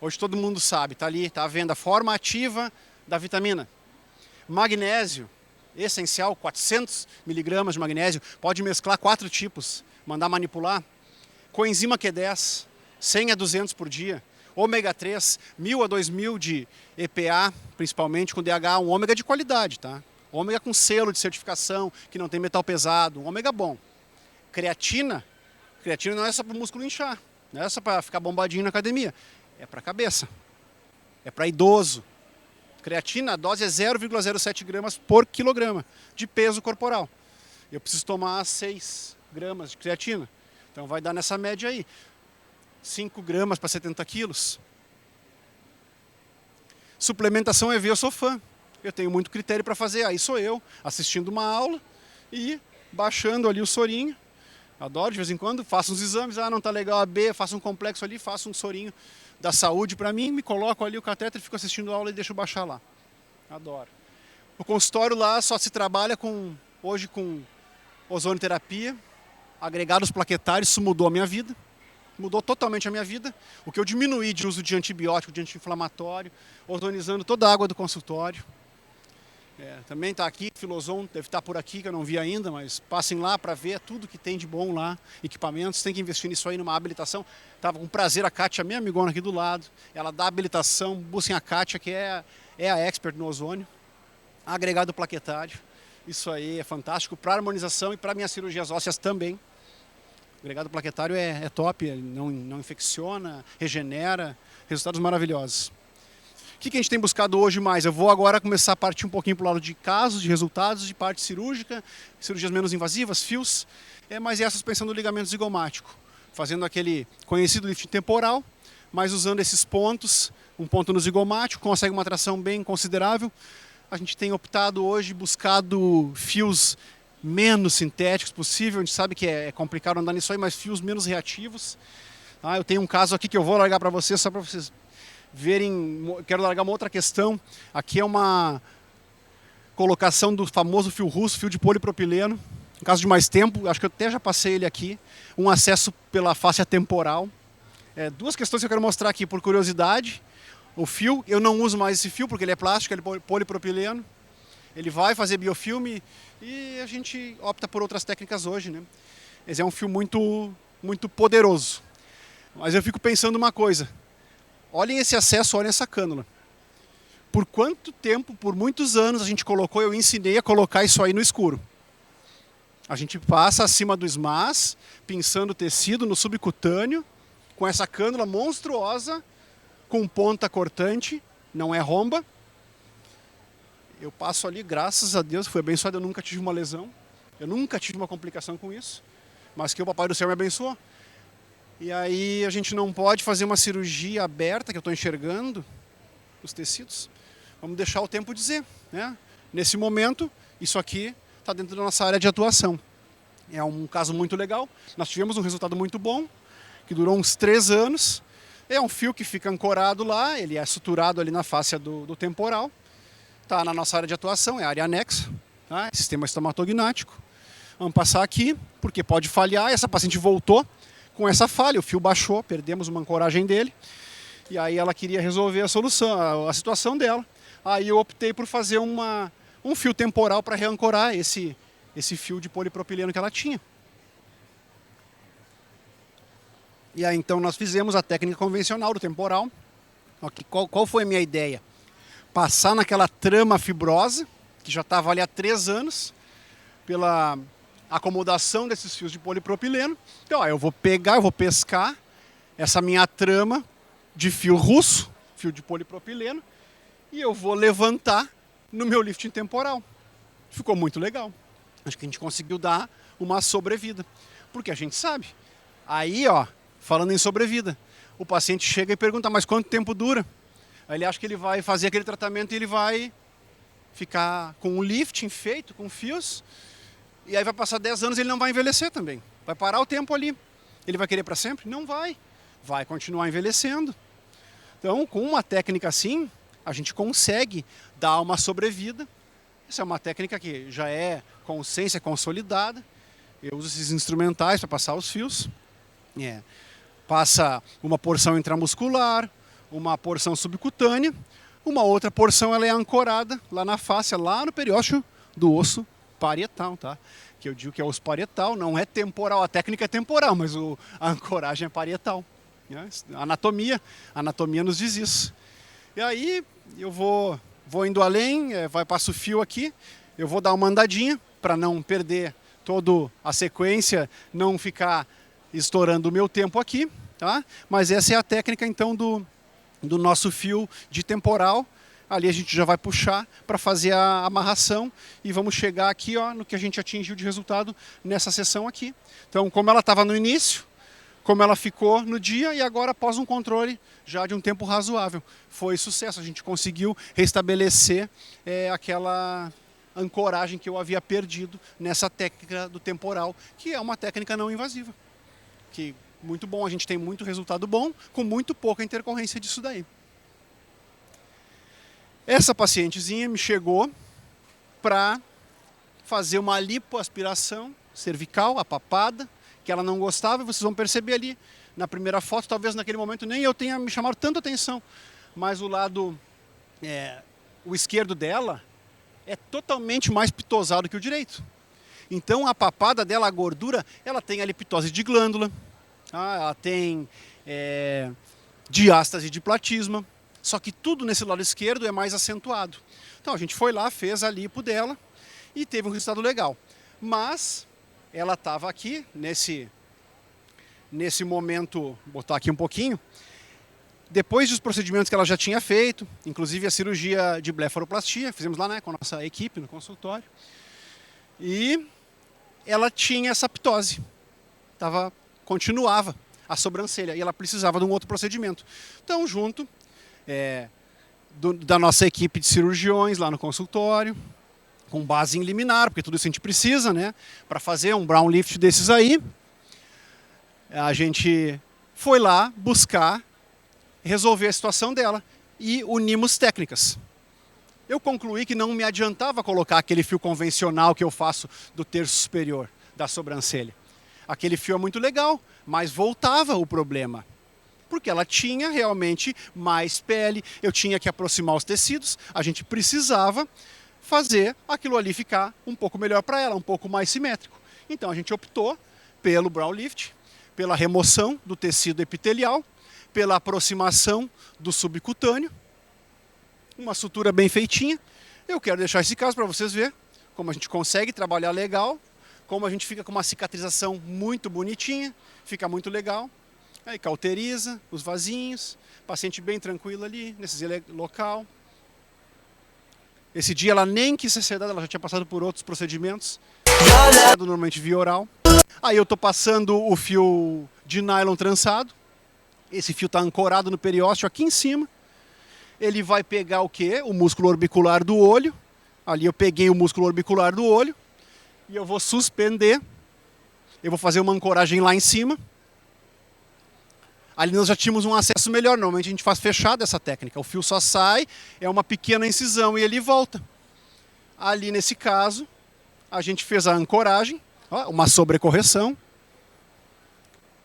Hoje todo mundo sabe, está ali, está à venda a forma ativa da vitamina. Magnésio, essencial, 400 miligramas de magnésio, pode mesclar 4 tipos, mandar manipular. Coenzima Q10, 100 a 200 por dia. Ômega 3, 1000 a 2000 de EPA, principalmente com DHA, um ômega de qualidade, tá? Ômega com selo de certificação, que não tem metal pesado, um ômega bom. Creatina não é só para o músculo inchar, não é só para ficar bombadinho na academia, é para a cabeça, é para idoso. Creatina, a dose é 0,07 gramas por quilograma de peso corporal. Eu preciso tomar 6 gramas de creatina, então vai dar nessa média aí. 5 gramas para 70 quilos. Suplementação EV, eu sou fã. Eu tenho muito critério para fazer. Aí sou eu, assistindo uma aula e baixando ali o sorinho. Adoro, de vez em quando, faço uns exames. Ah, não está legal a B, faço um complexo ali, faço um sorinho da saúde para mim, me coloco ali o catéter, fico assistindo a aula e deixo baixar lá. Adoro. O consultório lá só se trabalha hoje com ozonioterapia, agregados plaquetários, isso mudou a minha vida. Mudou totalmente a minha vida. O que eu diminuí de uso de antibiótico, de anti-inflamatório, ozonizando toda a água do consultório. Também está aqui, Filozon, deve estar por aqui, que eu não vi ainda, mas passem lá para ver tudo que tem de bom lá, equipamentos, tem que investir nisso aí, numa habilitação. Estava com prazer a Kátia, minha amigona aqui do lado, ela dá habilitação, busquem a Kátia, que é a expert no ozônio, agregado plaquetário. Isso aí é fantástico para harmonização e para minhas cirurgias ósseas também. O agregado plaquetário é top, não infecciona, regenera, resultados maravilhosos. O que a gente tem buscado hoje mais? Eu vou agora começar a partir um pouquinho para o lado de casos, de resultados, de parte cirúrgica, cirurgias menos invasivas, fios, mas é a suspensão do ligamento zigomático, fazendo aquele conhecido lifting temporal, mas usando esses pontos, um ponto no zigomático, consegue uma tração bem considerável. A gente tem optado hoje, buscado fios menos sintéticos possível, a gente sabe que é complicado andar nisso aí, mas fios menos reativos. Eu tenho um caso aqui que eu vou largar para vocês, só para vocês verem, quero largar uma outra questão. Aqui é uma colocação do famoso fio russo, fio de polipropileno. No caso de mais tempo, acho que eu até já passei ele aqui. Um acesso pela fáscia temporal. Duas questões que eu quero mostrar aqui por curiosidade. O fio, eu não uso mais esse fio porque ele é plástico, ele é polipropileno. Ele vai fazer biofilme e a gente opta por outras técnicas hoje, né? Esse é um fio muito poderoso. Mas eu fico pensando uma coisa. Olhem esse acesso, olhem essa cânula. Por quanto tempo, por muitos anos, a gente colocou, eu ensinei a colocar isso aí no escuro. A gente passa acima do SMAS, pinçando o tecido no subcutâneo, com essa cânula monstruosa, com ponta cortante, não é romba. Eu passo ali, graças a Deus, fui abençoado, eu nunca tive uma lesão. Eu nunca tive uma complicação com isso, mas que o Papai do Céu me abençoou. E aí a gente não pode fazer uma cirurgia aberta, que eu estou enxergando os tecidos. Vamos deixar o tempo dizer, né? Nesse momento, isso aqui está dentro da nossa área de atuação. É um caso muito legal. Nós tivemos um resultado muito bom, que durou uns 3 anos. É um fio que fica ancorado lá, ele é suturado ali na fáscia do temporal. Está na nossa área de atuação, é a área anexa, tá? Sistema estomatognático. Vamos passar aqui, porque pode falhar. Essa paciente voltou com essa falha, o fio baixou, perdemos uma ancoragem dele. E aí ela queria resolver a solução, a situação dela. Aí eu optei por fazer um fio temporal para reancorar esse fio de polipropileno que ela tinha. E aí então nós fizemos a técnica convencional do temporal. Qual foi a minha ideia? Passar naquela trama fibrosa, que já estava ali há 3 anos, pela acomodação desses fios de polipropileno. Então, eu vou pescar essa minha trama de fio russo, fio de polipropileno, e eu vou levantar no meu lifting temporal. Ficou muito legal. Acho que a gente conseguiu dar uma sobrevida. Porque a gente sabe. Aí, falando em sobrevida, o paciente chega e pergunta, mas quanto tempo dura? Aí ele acha que ele vai fazer aquele tratamento e ele vai ficar com um lifting feito, com fios, e aí vai passar 10 anos e ele não vai envelhecer também. Vai parar o tempo ali. Ele vai querer para sempre? Não vai. Vai continuar envelhecendo. Então, com uma técnica assim, a gente consegue dar uma sobrevida. Essa é uma técnica que já é com ciência consolidada. Eu uso esses instrumentais para passar os fios. Passa uma porção intramuscular, uma porção subcutânea, uma outra porção ela é ancorada lá na fáscia, lá no periósteo do osso parietal, tá? Que eu digo que é osso parietal, não é temporal, a técnica é temporal, mas a ancoragem é parietal. Né? A anatomia nos diz isso. E aí eu vou indo além, passo o fio aqui, eu vou dar uma andadinha para não perder toda a sequência, não ficar estourando o meu tempo aqui, tá? Mas essa é a técnica então do nosso fio de temporal. Ali a gente já vai puxar para fazer a amarração e vamos chegar aqui no que a gente atingiu de resultado nessa sessão aqui. Então, como ela estava no início, como ela ficou no dia e agora após um controle já de um tempo razoável. Foi sucesso, a gente conseguiu restabelecer aquela ancoragem que eu havia perdido nessa técnica do temporal, que é uma técnica não invasiva. Que muito bom, a gente tem muito resultado bom, com muito pouca intercorrência disso daí. Essa pacientezinha me chegou para fazer uma lipoaspiração cervical, a papada, que ela não gostava, e vocês vão perceber ali na primeira foto, talvez naquele momento nem eu tenha me chamado tanta atenção, mas o lado, o esquerdo dela é totalmente mais pitosado que o direito. Então a papada dela, a gordura, ela tem a lipitose de glândula, ela tem diástase de platisma, só que tudo nesse lado esquerdo é mais acentuado. Então a gente foi lá, fez a lipo dela e teve um resultado legal. Mas ela estava aqui, nesse momento, vou botar aqui um pouquinho, depois dos procedimentos que ela já tinha feito, inclusive a cirurgia de blefaroplastia, fizemos lá, né, com a nossa equipe no consultório, e ela tinha essa ptose, continuava a sobrancelha, e ela precisava de um outro procedimento. Então, junto da nossa equipe de cirurgiões lá no consultório, com base em liminar, porque tudo isso a gente precisa, né, para fazer um brow lift desses aí, a gente foi lá buscar resolver a situação dela e unimos técnicas. Eu concluí que não me adiantava colocar aquele fio convencional que eu faço do terço superior da sobrancelha. Aquele fio é muito legal, mas voltava o problema. Porque ela tinha realmente mais pele, eu tinha que aproximar os tecidos, a gente precisava fazer aquilo ali ficar um pouco melhor para ela, um pouco mais simétrico. Então a gente optou pelo brow lift, pela remoção do tecido epitelial, pela aproximação do subcutâneo, uma sutura bem feitinha. Eu quero deixar esse caso para vocês verem como a gente consegue trabalhar legal, como a gente fica com uma cicatrização muito bonitinha, fica muito legal. Aí cauteriza os vasinhos, paciente bem tranquilo ali, nesse local. Esse dia ela nem quis ser sedada, ela já tinha passado por outros procedimentos, normalmente via oral. Aí eu estou passando o fio de nylon trançado. Esse fio está ancorado no periósteo aqui em cima. Ele vai pegar o quê? O músculo orbicular do olho. Ali eu peguei o músculo orbicular do olho. E eu vou suspender. Eu vou fazer uma ancoragem lá em cima. Ali nós já tínhamos um acesso melhor. Normalmente a gente faz fechado essa técnica. O fio só sai, é uma pequena incisão e ele volta. Ali nesse caso, a gente fez a ancoragem, uma sobrecorreção.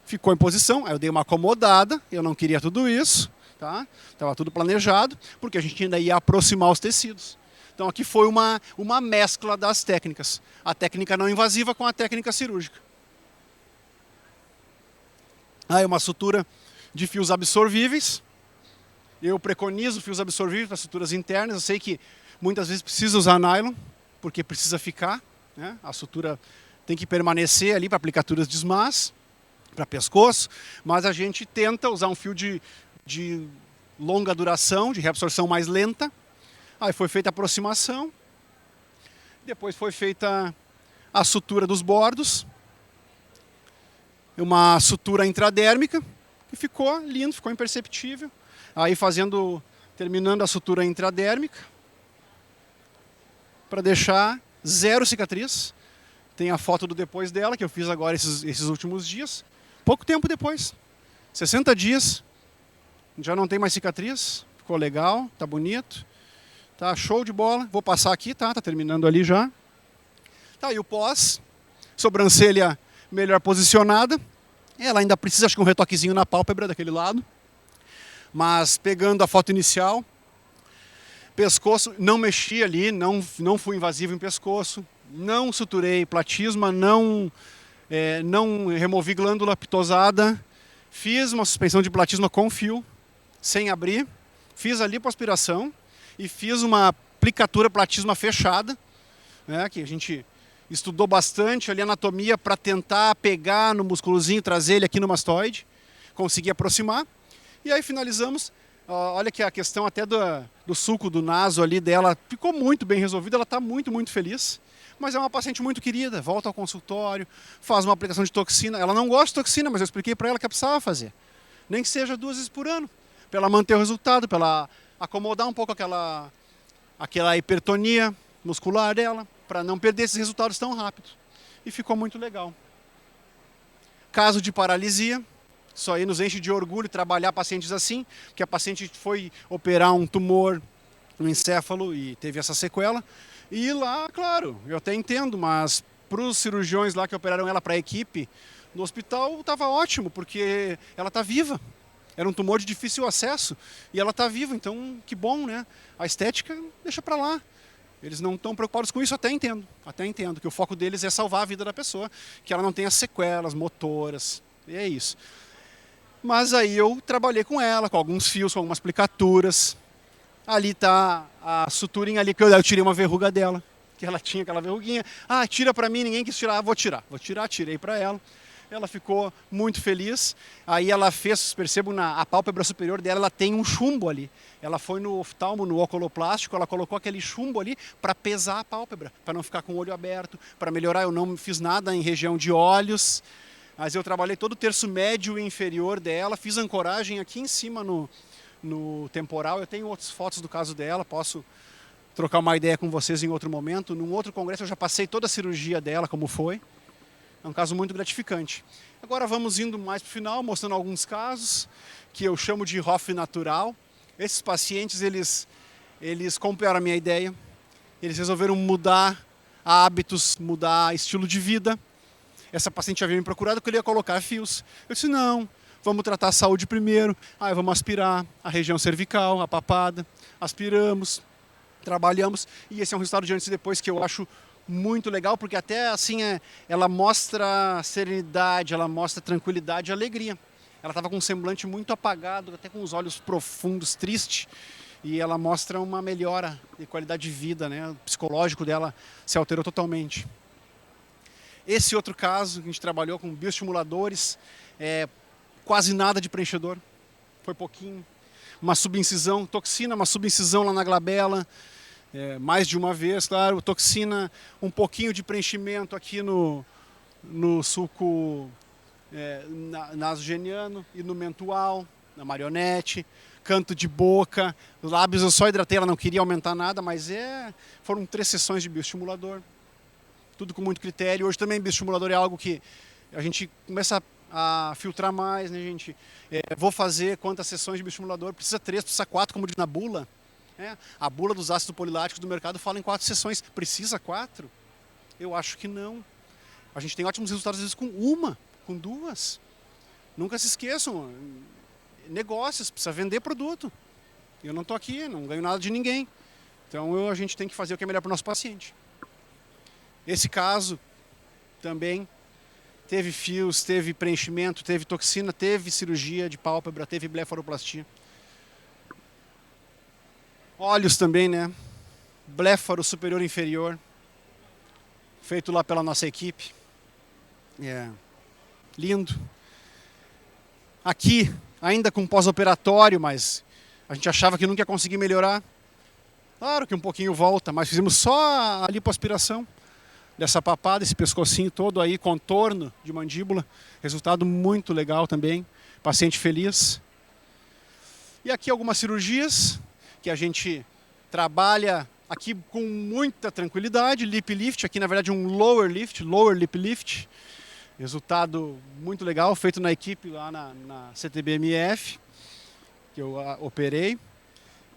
Ficou em posição, aí eu dei uma acomodada, eu não queria tudo isso, tá? Estava tudo planejado, porque a gente ainda ia aproximar os tecidos. Então aqui foi uma mescla das técnicas. A técnica não invasiva com a técnica cirúrgica. Aí uma sutura de fios absorvíveis. Eu preconizo fios absorvíveis para suturas internas. Eu sei que muitas vezes precisa usar nylon, porque precisa ficar, né? A sutura tem que permanecer ali para aplicaturas de SMAS, para pescoço, mas a gente tenta usar um fio de longa duração, de reabsorção mais lenta. Aí foi feita a aproximação, depois foi feita a sutura dos bordos, uma sutura intradérmica, que ficou lindo, ficou imperceptível. Aí terminando a sutura intradérmica, para deixar zero cicatriz. Tem a foto do depois dela, que eu fiz agora esses últimos dias. Pouco tempo depois, 60 dias, já não tem mais cicatriz, ficou legal, tá bonito, tá show de bola. Vou passar aqui, tá terminando ali já. Tá aí o pós, sobrancelha melhor posicionada. Ela ainda precisa, acho que um retoquezinho na pálpebra daquele lado. Mas pegando a foto inicial, pescoço, não mexi ali, não fui invasivo em pescoço, não suturei platisma, não removi glândula pitosada, fiz uma suspensão de platisma com fio, sem abrir, fiz a lipoaspiração e fiz uma aplicatura platisma fechada, né, que a gente estudou bastante ali a anatomia para tentar pegar no musculozinho, trazer ele aqui no mastoide, conseguir aproximar. E aí finalizamos. Olha que a questão até do sulco do naso ali dela ficou muito bem resolvida, ela está muito, muito feliz. Mas é uma paciente muito querida, volta ao consultório, faz uma aplicação de toxina. Ela não gosta de toxina, mas eu expliquei para ela que ela precisava fazer. Nem que seja 2 vezes por ano, para ela manter o resultado, para ela acomodar um pouco aquela hipertonia muscular dela, para não perder esses resultados tão rápido. E ficou muito legal. Caso de paralisia, isso aí nos enche de orgulho trabalhar pacientes assim, porque a paciente foi operar um tumor no encéfalo e teve essa sequela. E lá, claro, eu até entendo, mas para os cirurgiões lá que operaram ela para a equipe, no hospital estava ótimo, porque ela está viva. Era um tumor de difícil acesso e ela está viva, então que bom, né? A estética deixa para lá. Eles não estão preocupados com isso, até entendo, que o foco deles é salvar a vida da pessoa, que ela não tenha sequelas motoras, e é isso. Mas aí eu trabalhei com ela, com alguns fios, com algumas aplicaturas. Ali está a suturinha ali que eu tirei uma verruga dela, que ela tinha aquela verruguinha. Ah, tira para mim, ninguém quis tirar. Vou tirar, tirei para ela. Ela ficou muito feliz. Aí ela fez, percebo, a pálpebra superior dela, ela tem um chumbo ali. Ela foi no oftalmo, no oculoplástico, ela colocou aquele chumbo ali para pesar a pálpebra, para não ficar com o olho aberto, para melhorar. Eu não fiz nada em região de olhos, mas eu trabalhei todo o terço médio e inferior dela, fiz ancoragem aqui em cima no temporal. Eu tenho outras fotos do caso dela, posso trocar uma ideia com vocês em outro momento. Num outro congresso eu já passei toda a cirurgia dela, como foi. É um caso muito gratificante. Agora vamos indo mais para o final, mostrando alguns casos que eu chamo de ROF natural. Esses pacientes, eles compraram a minha ideia, eles resolveram mudar hábitos, mudar estilo de vida. Essa paciente havia me procurado porque ele ia colocar fios. Eu disse, não, vamos tratar a saúde primeiro. Aí vamos aspirar a região cervical, a papada. Aspiramos, trabalhamos. E esse é um resultado de antes e depois que eu acho muito legal, porque até assim ela mostra serenidade, ela mostra tranquilidade e alegria. Ela estava com um semblante muito apagado, até com os olhos profundos, triste. E ela mostra uma melhora de qualidade de vida, né? O psicológico dela se alterou totalmente. Esse outro caso, que a gente trabalhou com bioestimuladores, quase nada de preenchedor, foi pouquinho. Uma subincisão, toxina, uma subincisão lá na glabela, mais de uma vez, claro. Toxina, um pouquinho de preenchimento aqui no sulco nasogeniano e no mentual, na marionete, canto de boca, lábios eu só hidratei, ela não queria aumentar nada, mas foram 3 sessões de bioestimulador, tudo com muito critério. Hoje também bioestimulador é algo que a gente começa a filtrar mais, né, gente? Vou fazer quantas sessões de bioestimulador? Precisa 3, precisa 4, como diz na bula. A bula dos ácidos poliláticos do mercado fala em 4 sessões. Precisa 4? Eu acho que não. A gente tem ótimos resultados às vezes com 1, com 2. Nunca se esqueçam, negócios, precisa vender produto. Eu não estou aqui, não ganho nada de ninguém. Então a gente tem que fazer o que é melhor para o nosso paciente. Esse caso também teve fios, teve preenchimento, teve toxina, teve cirurgia de pálpebra, teve blefaroplastia. Olhos também, né? Bléfaro superior e inferior, feito lá pela nossa equipe. Lindo. Aqui, ainda com pós-operatório, mas a gente achava que nunca ia conseguir melhorar. Claro que um pouquinho volta, mas fizemos só a lipoaspiração dessa papada, esse pescocinho todo aí, contorno de mandíbula. Resultado muito legal também. Paciente feliz. E aqui algumas cirurgias que a gente trabalha aqui com muita tranquilidade. Lip lift, aqui na verdade um lower lip lift. Resultado muito legal, feito na equipe lá na CTBMF, que eu operei.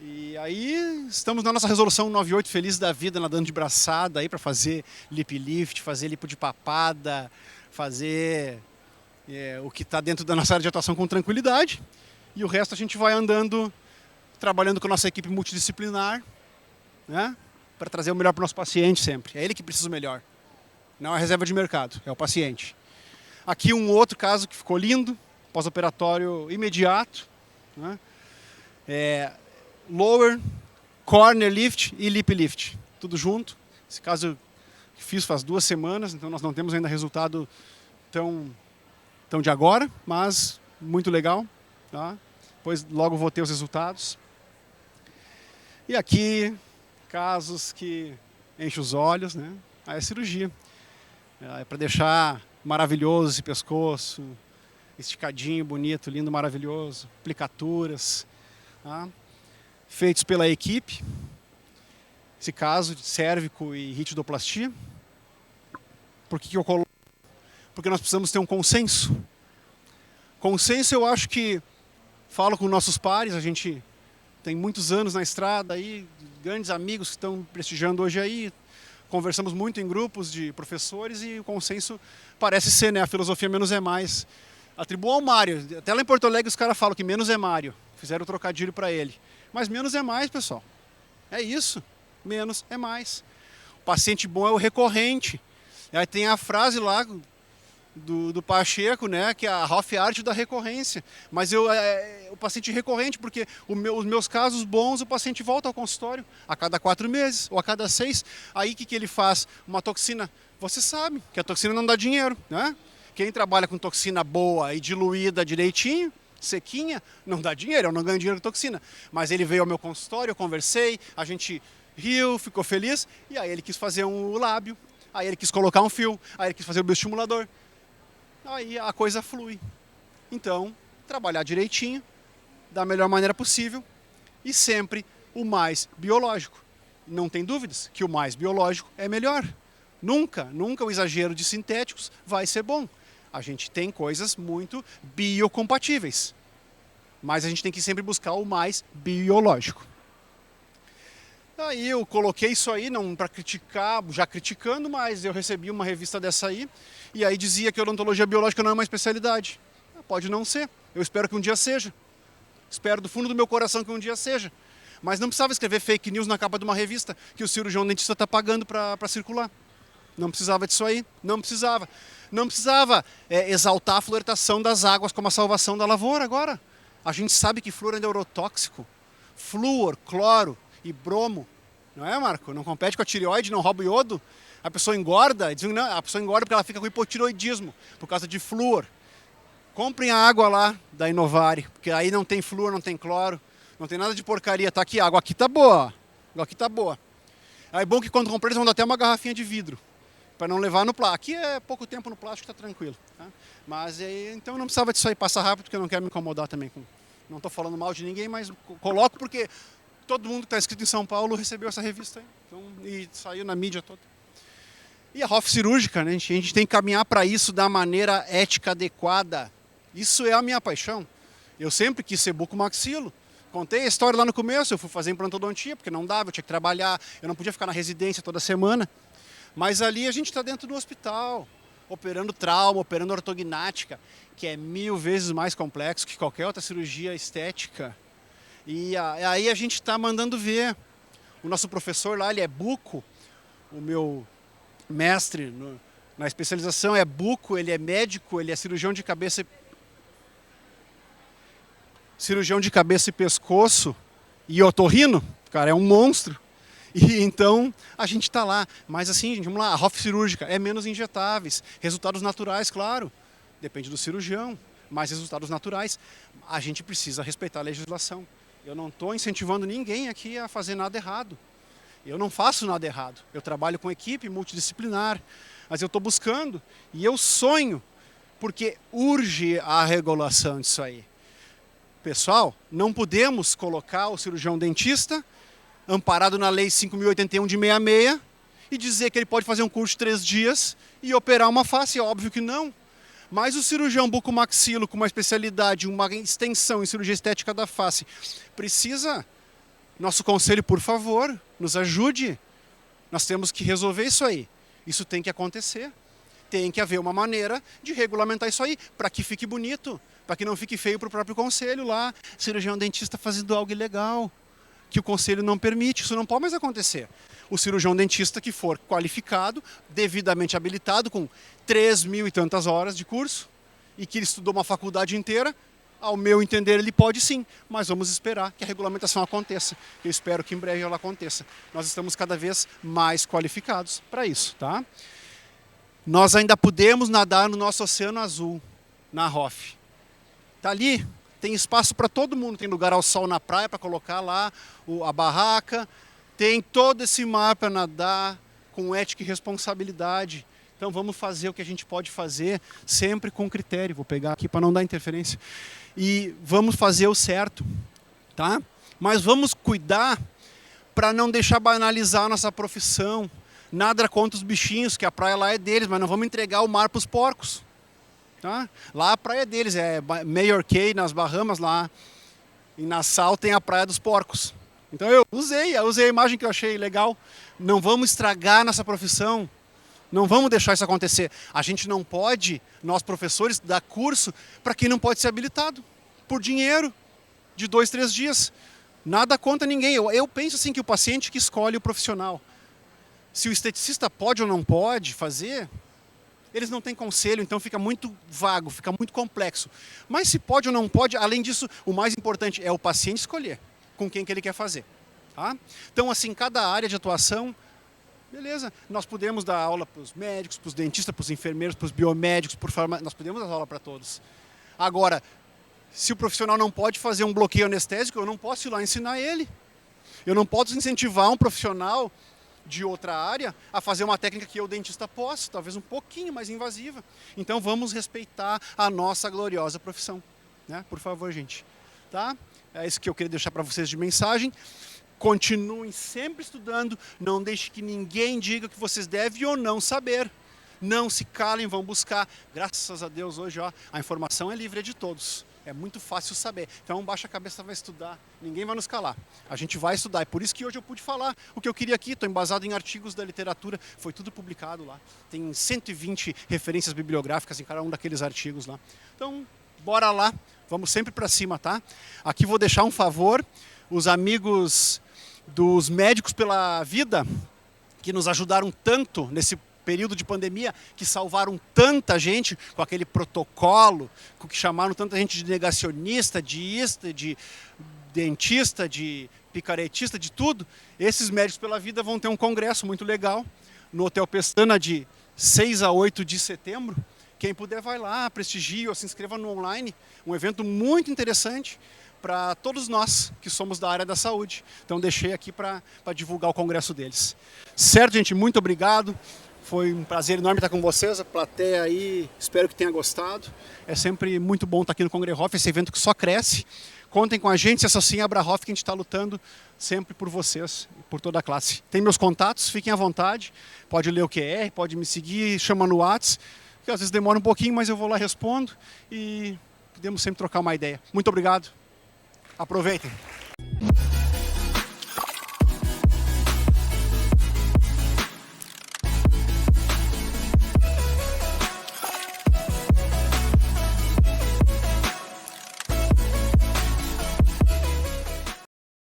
E aí estamos na nossa resolução 98, feliz da vida, nadando de braçada aí para fazer lip lift, fazer lipo de papada, fazer o que está dentro da nossa área de atuação com tranquilidade. E o resto a gente vai andando, trabalhando com a nossa equipe multidisciplinar, né, para trazer o melhor para o nosso paciente sempre. É ele que precisa o melhor, não a reserva de mercado, é o paciente. Aqui um outro caso que ficou lindo, pós-operatório imediato, né? Lower, corner lift e lip lift, tudo junto. Esse caso eu fiz faz 2 semanas, então nós não temos ainda resultado tão de agora, mas muito legal, tá? Depois logo vou ter os resultados. E aqui, casos que enchem os olhos, né? Aí é cirurgia. É para deixar maravilhoso esse pescoço, esticadinho, bonito, lindo, maravilhoso. Aplicaturas, tá? Feitos pela equipe. Esse caso de cérvico e ritidoplastia. Por que eu coloco? Porque nós precisamos ter um consenso. Consenso, eu acho que falo com nossos pares, a gente tem muitos anos na estrada aí, grandes amigos que estão prestigiando hoje aí. Conversamos muito em grupos de professores e o consenso parece ser, né, a filosofia menos é mais. Atribuo ao Mário. Até lá em Porto Alegre os caras falam que menos é Mário. Fizeram o trocadilho para ele. Mas menos é mais, pessoal. É isso. Menos é mais. O paciente bom é o recorrente. Aí tem a frase lá do Pacheco, né, que é a ROF arte da recorrência. Mas o paciente recorrente, porque os meus casos bons, o paciente volta ao consultório a cada 4 meses ou a cada 6. Aí o que ele faz? Uma toxina. Você sabe que a toxina não dá dinheiro, né? Quem trabalha com toxina boa e diluída direitinho, sequinha, não dá dinheiro, eu não ganho dinheiro com toxina. Mas ele veio ao meu consultório, eu conversei, a gente riu, ficou feliz, e aí ele quis fazer um lábio, aí ele quis colocar um fio, aí ele quis fazer o bioestimulador. Aí a coisa flui. Então, trabalhar direitinho, da melhor maneira possível, e sempre o mais biológico. Não tem dúvidas que o mais biológico é melhor. Nunca o exagero de sintéticos vai ser bom. A gente tem coisas muito biocompatíveis, mas a gente tem que sempre buscar o mais biológico. Aí eu coloquei isso aí, não para criticar, já criticando, mas eu recebi uma revista dessa aí, e aí dizia que a odontologia biológica não é uma especialidade. Pode não ser, eu espero que um dia seja. Espero do fundo do meu coração que um dia seja. Mas não precisava escrever fake news na capa de uma revista que o cirurgião dentista está pagando para circular. Não precisava disso aí, não precisava. Não precisava exaltar a fluoretação das águas como a salvação da lavoura agora. A gente sabe que flúor é neurotóxico. Flúor, cloro e bromo. Não é, Marco? Não compete com a tireoide, não rouba o iodo. A pessoa engorda, dizem, não, a pessoa engorda porque ela fica com hipotiroidismo, por causa de flúor. Comprem a água lá da Inovare, porque aí não tem flúor, não tem cloro, não tem nada de porcaria. Tá aqui, a água aqui tá boa, a água aqui tá boa. Aí é bom que quando comprei eles vão dar até uma garrafinha de vidro, para não levar no plástico. Aqui é pouco tempo no plástico, tá tranquilo. Tá? Mas então não precisava disso aí, passa rápido, porque eu não quero me incomodar também. Não estou falando mal de ninguém, mas coloco porque todo mundo que está inscrito em São Paulo recebeu essa revista aí. Então, e saiu na mídia toda. E a ROF cirúrgica, né? A gente tem que caminhar para isso da maneira ética adequada. Isso é a minha paixão. Eu sempre quis ser bucomaxilo. Contei a história lá no começo, eu fui fazer implantodontia, porque não dava, eu tinha que trabalhar, eu não podia ficar na residência toda semana. Mas ali a gente está dentro do hospital, operando trauma, operando ortognática, que é 1000 vezes mais complexo que qualquer outra cirurgia estética. E aí a gente está mandando ver. O nosso professor lá, ele é buco, o meu mestre na especialização é buco, ele é médico, ele é cirurgião de cabeça e pescoço e otorrino, cara, é um monstro. E então a gente está lá, mas assim, gente, vamos lá, a ROF cirúrgica é menos injetáveis, resultados naturais, claro, depende do cirurgião, mas resultados naturais, a gente precisa respeitar a legislação. Eu não estou incentivando ninguém aqui a fazer nada errado. Eu não faço nada errado. Eu trabalho com equipe multidisciplinar, mas eu estou buscando e eu sonho, porque urge a regulação disso aí. Pessoal, não podemos colocar o cirurgião dentista amparado na Lei 5.081 de 66 e dizer que ele pode fazer um curso de 3 dias e operar uma face. É óbvio que não. Mas o cirurgião bucomaxilo com uma especialidade, uma extensão em cirurgia estética da face, precisa. Nosso conselho, por favor, nos ajude. Nós temos que resolver isso aí. Isso tem que acontecer. Tem que haver uma maneira de regulamentar isso aí, para que fique bonito, para que não fique feio para o próprio conselho lá. Cirurgião dentista fazendo algo ilegal, que o conselho não permite. Isso não pode mais acontecer. O cirurgião dentista que for qualificado, devidamente habilitado, com 3.000 e tantas horas de curso, e que ele estudou uma faculdade inteira, ao meu entender, ele pode sim, mas vamos esperar que a regulamentação aconteça. Eu espero que em breve ela aconteça. Nós estamos cada vez mais qualificados para isso, tá? Nós ainda podemos nadar no nosso oceano azul, na ROF. Tá ali, tem espaço para todo mundo, tem lugar ao sol na praia para colocar lá a barraca, tem todo esse mar para nadar com ética e responsabilidade. Então vamos fazer o que a gente pode fazer, sempre com critério. Vou pegar aqui para não dar interferência. E vamos fazer o certo, tá? Mas vamos cuidar para não deixar banalizar a nossa profissão. Nada contra os bichinhos, que a praia lá é deles, mas não vamos entregar o mar para os porcos. Tá? Lá a praia é deles, é Major Key, nas Bahamas, lá em Nassau tem a praia dos porcos. Então eu usei a imagem que eu achei legal. Não vamos estragar nossa profissão. Não vamos deixar isso acontecer. A gente não pode, nós professores, dar curso para quem não pode ser habilitado. Por dinheiro, de 2, 3 dias. Nada contra ninguém. Eu penso assim que o paciente que escolhe o profissional. Se o esteticista pode ou não pode fazer, eles não têm conselho, então fica muito vago, fica muito complexo. Mas se pode ou não pode, além disso, o mais importante é o paciente escolher com quem que ele quer fazer. Tá? Então, assim, cada área de atuação, Beleza, nós podemos dar aula para os médicos, para os dentistas, para os enfermeiros, para os biomédicos, nós podemos dar aula para todos. Agora, se o profissional não pode fazer um bloqueio anestésico, eu não posso ir lá ensinar ele. Eu não posso incentivar um profissional de outra área a fazer uma técnica que eu, dentista, posso, talvez um pouquinho mais invasiva. Então vamos respeitar a nossa gloriosa profissão, né? Por favor, gente. Tá? É isso que eu queria deixar para vocês de mensagem. Continuem sempre estudando, não deixe que ninguém diga que vocês devem ou não saber. Não se calem, vão buscar. Graças a Deus hoje, ó, a informação é livre, é de todos. É muito fácil saber. Então baixa a cabeça, vai estudar. Ninguém vai nos calar. A gente vai estudar. É por isso que hoje eu pude falar o que eu queria aqui. Estou embasado em artigos da literatura. Foi tudo publicado lá. Tem 120 referências bibliográficas em cada um daqueles artigos lá. Então, bora lá. Vamos sempre para cima, tá? Aqui vou deixar um favor. Os amigos dos Médicos pela Vida, que nos ajudaram tanto nesse período de pandemia, que salvaram tanta gente com aquele protocolo, com que chamaram tanta gente de negacionista, de ista, de dentista, de picaretista, de tudo. Esses Médicos pela Vida vão ter um congresso muito legal no Hotel Pestana de 6 a 8 de setembro. Quem puder vai lá, prestigie ou se inscreva no online. Um evento muito interessante para todos nós que somos da área da saúde. Então deixei aqui para divulgar o congresso deles. Certo, gente? Muito obrigado. Foi um prazer enorme estar com vocês, a plateia aí, espero que tenha gostado. É sempre muito bom estar aqui no Congrehoff, esse evento que só cresce. Contem com a gente, se associem a Abrahoff, que a gente está lutando sempre por vocês, por toda a classe. Tem meus contatos, fiquem à vontade. Pode ler o QR, pode me seguir, chama no WhatsApp, que às vezes demora um pouquinho, mas eu vou lá, respondo e podemos sempre trocar uma ideia. Muito obrigado. Aproveitem.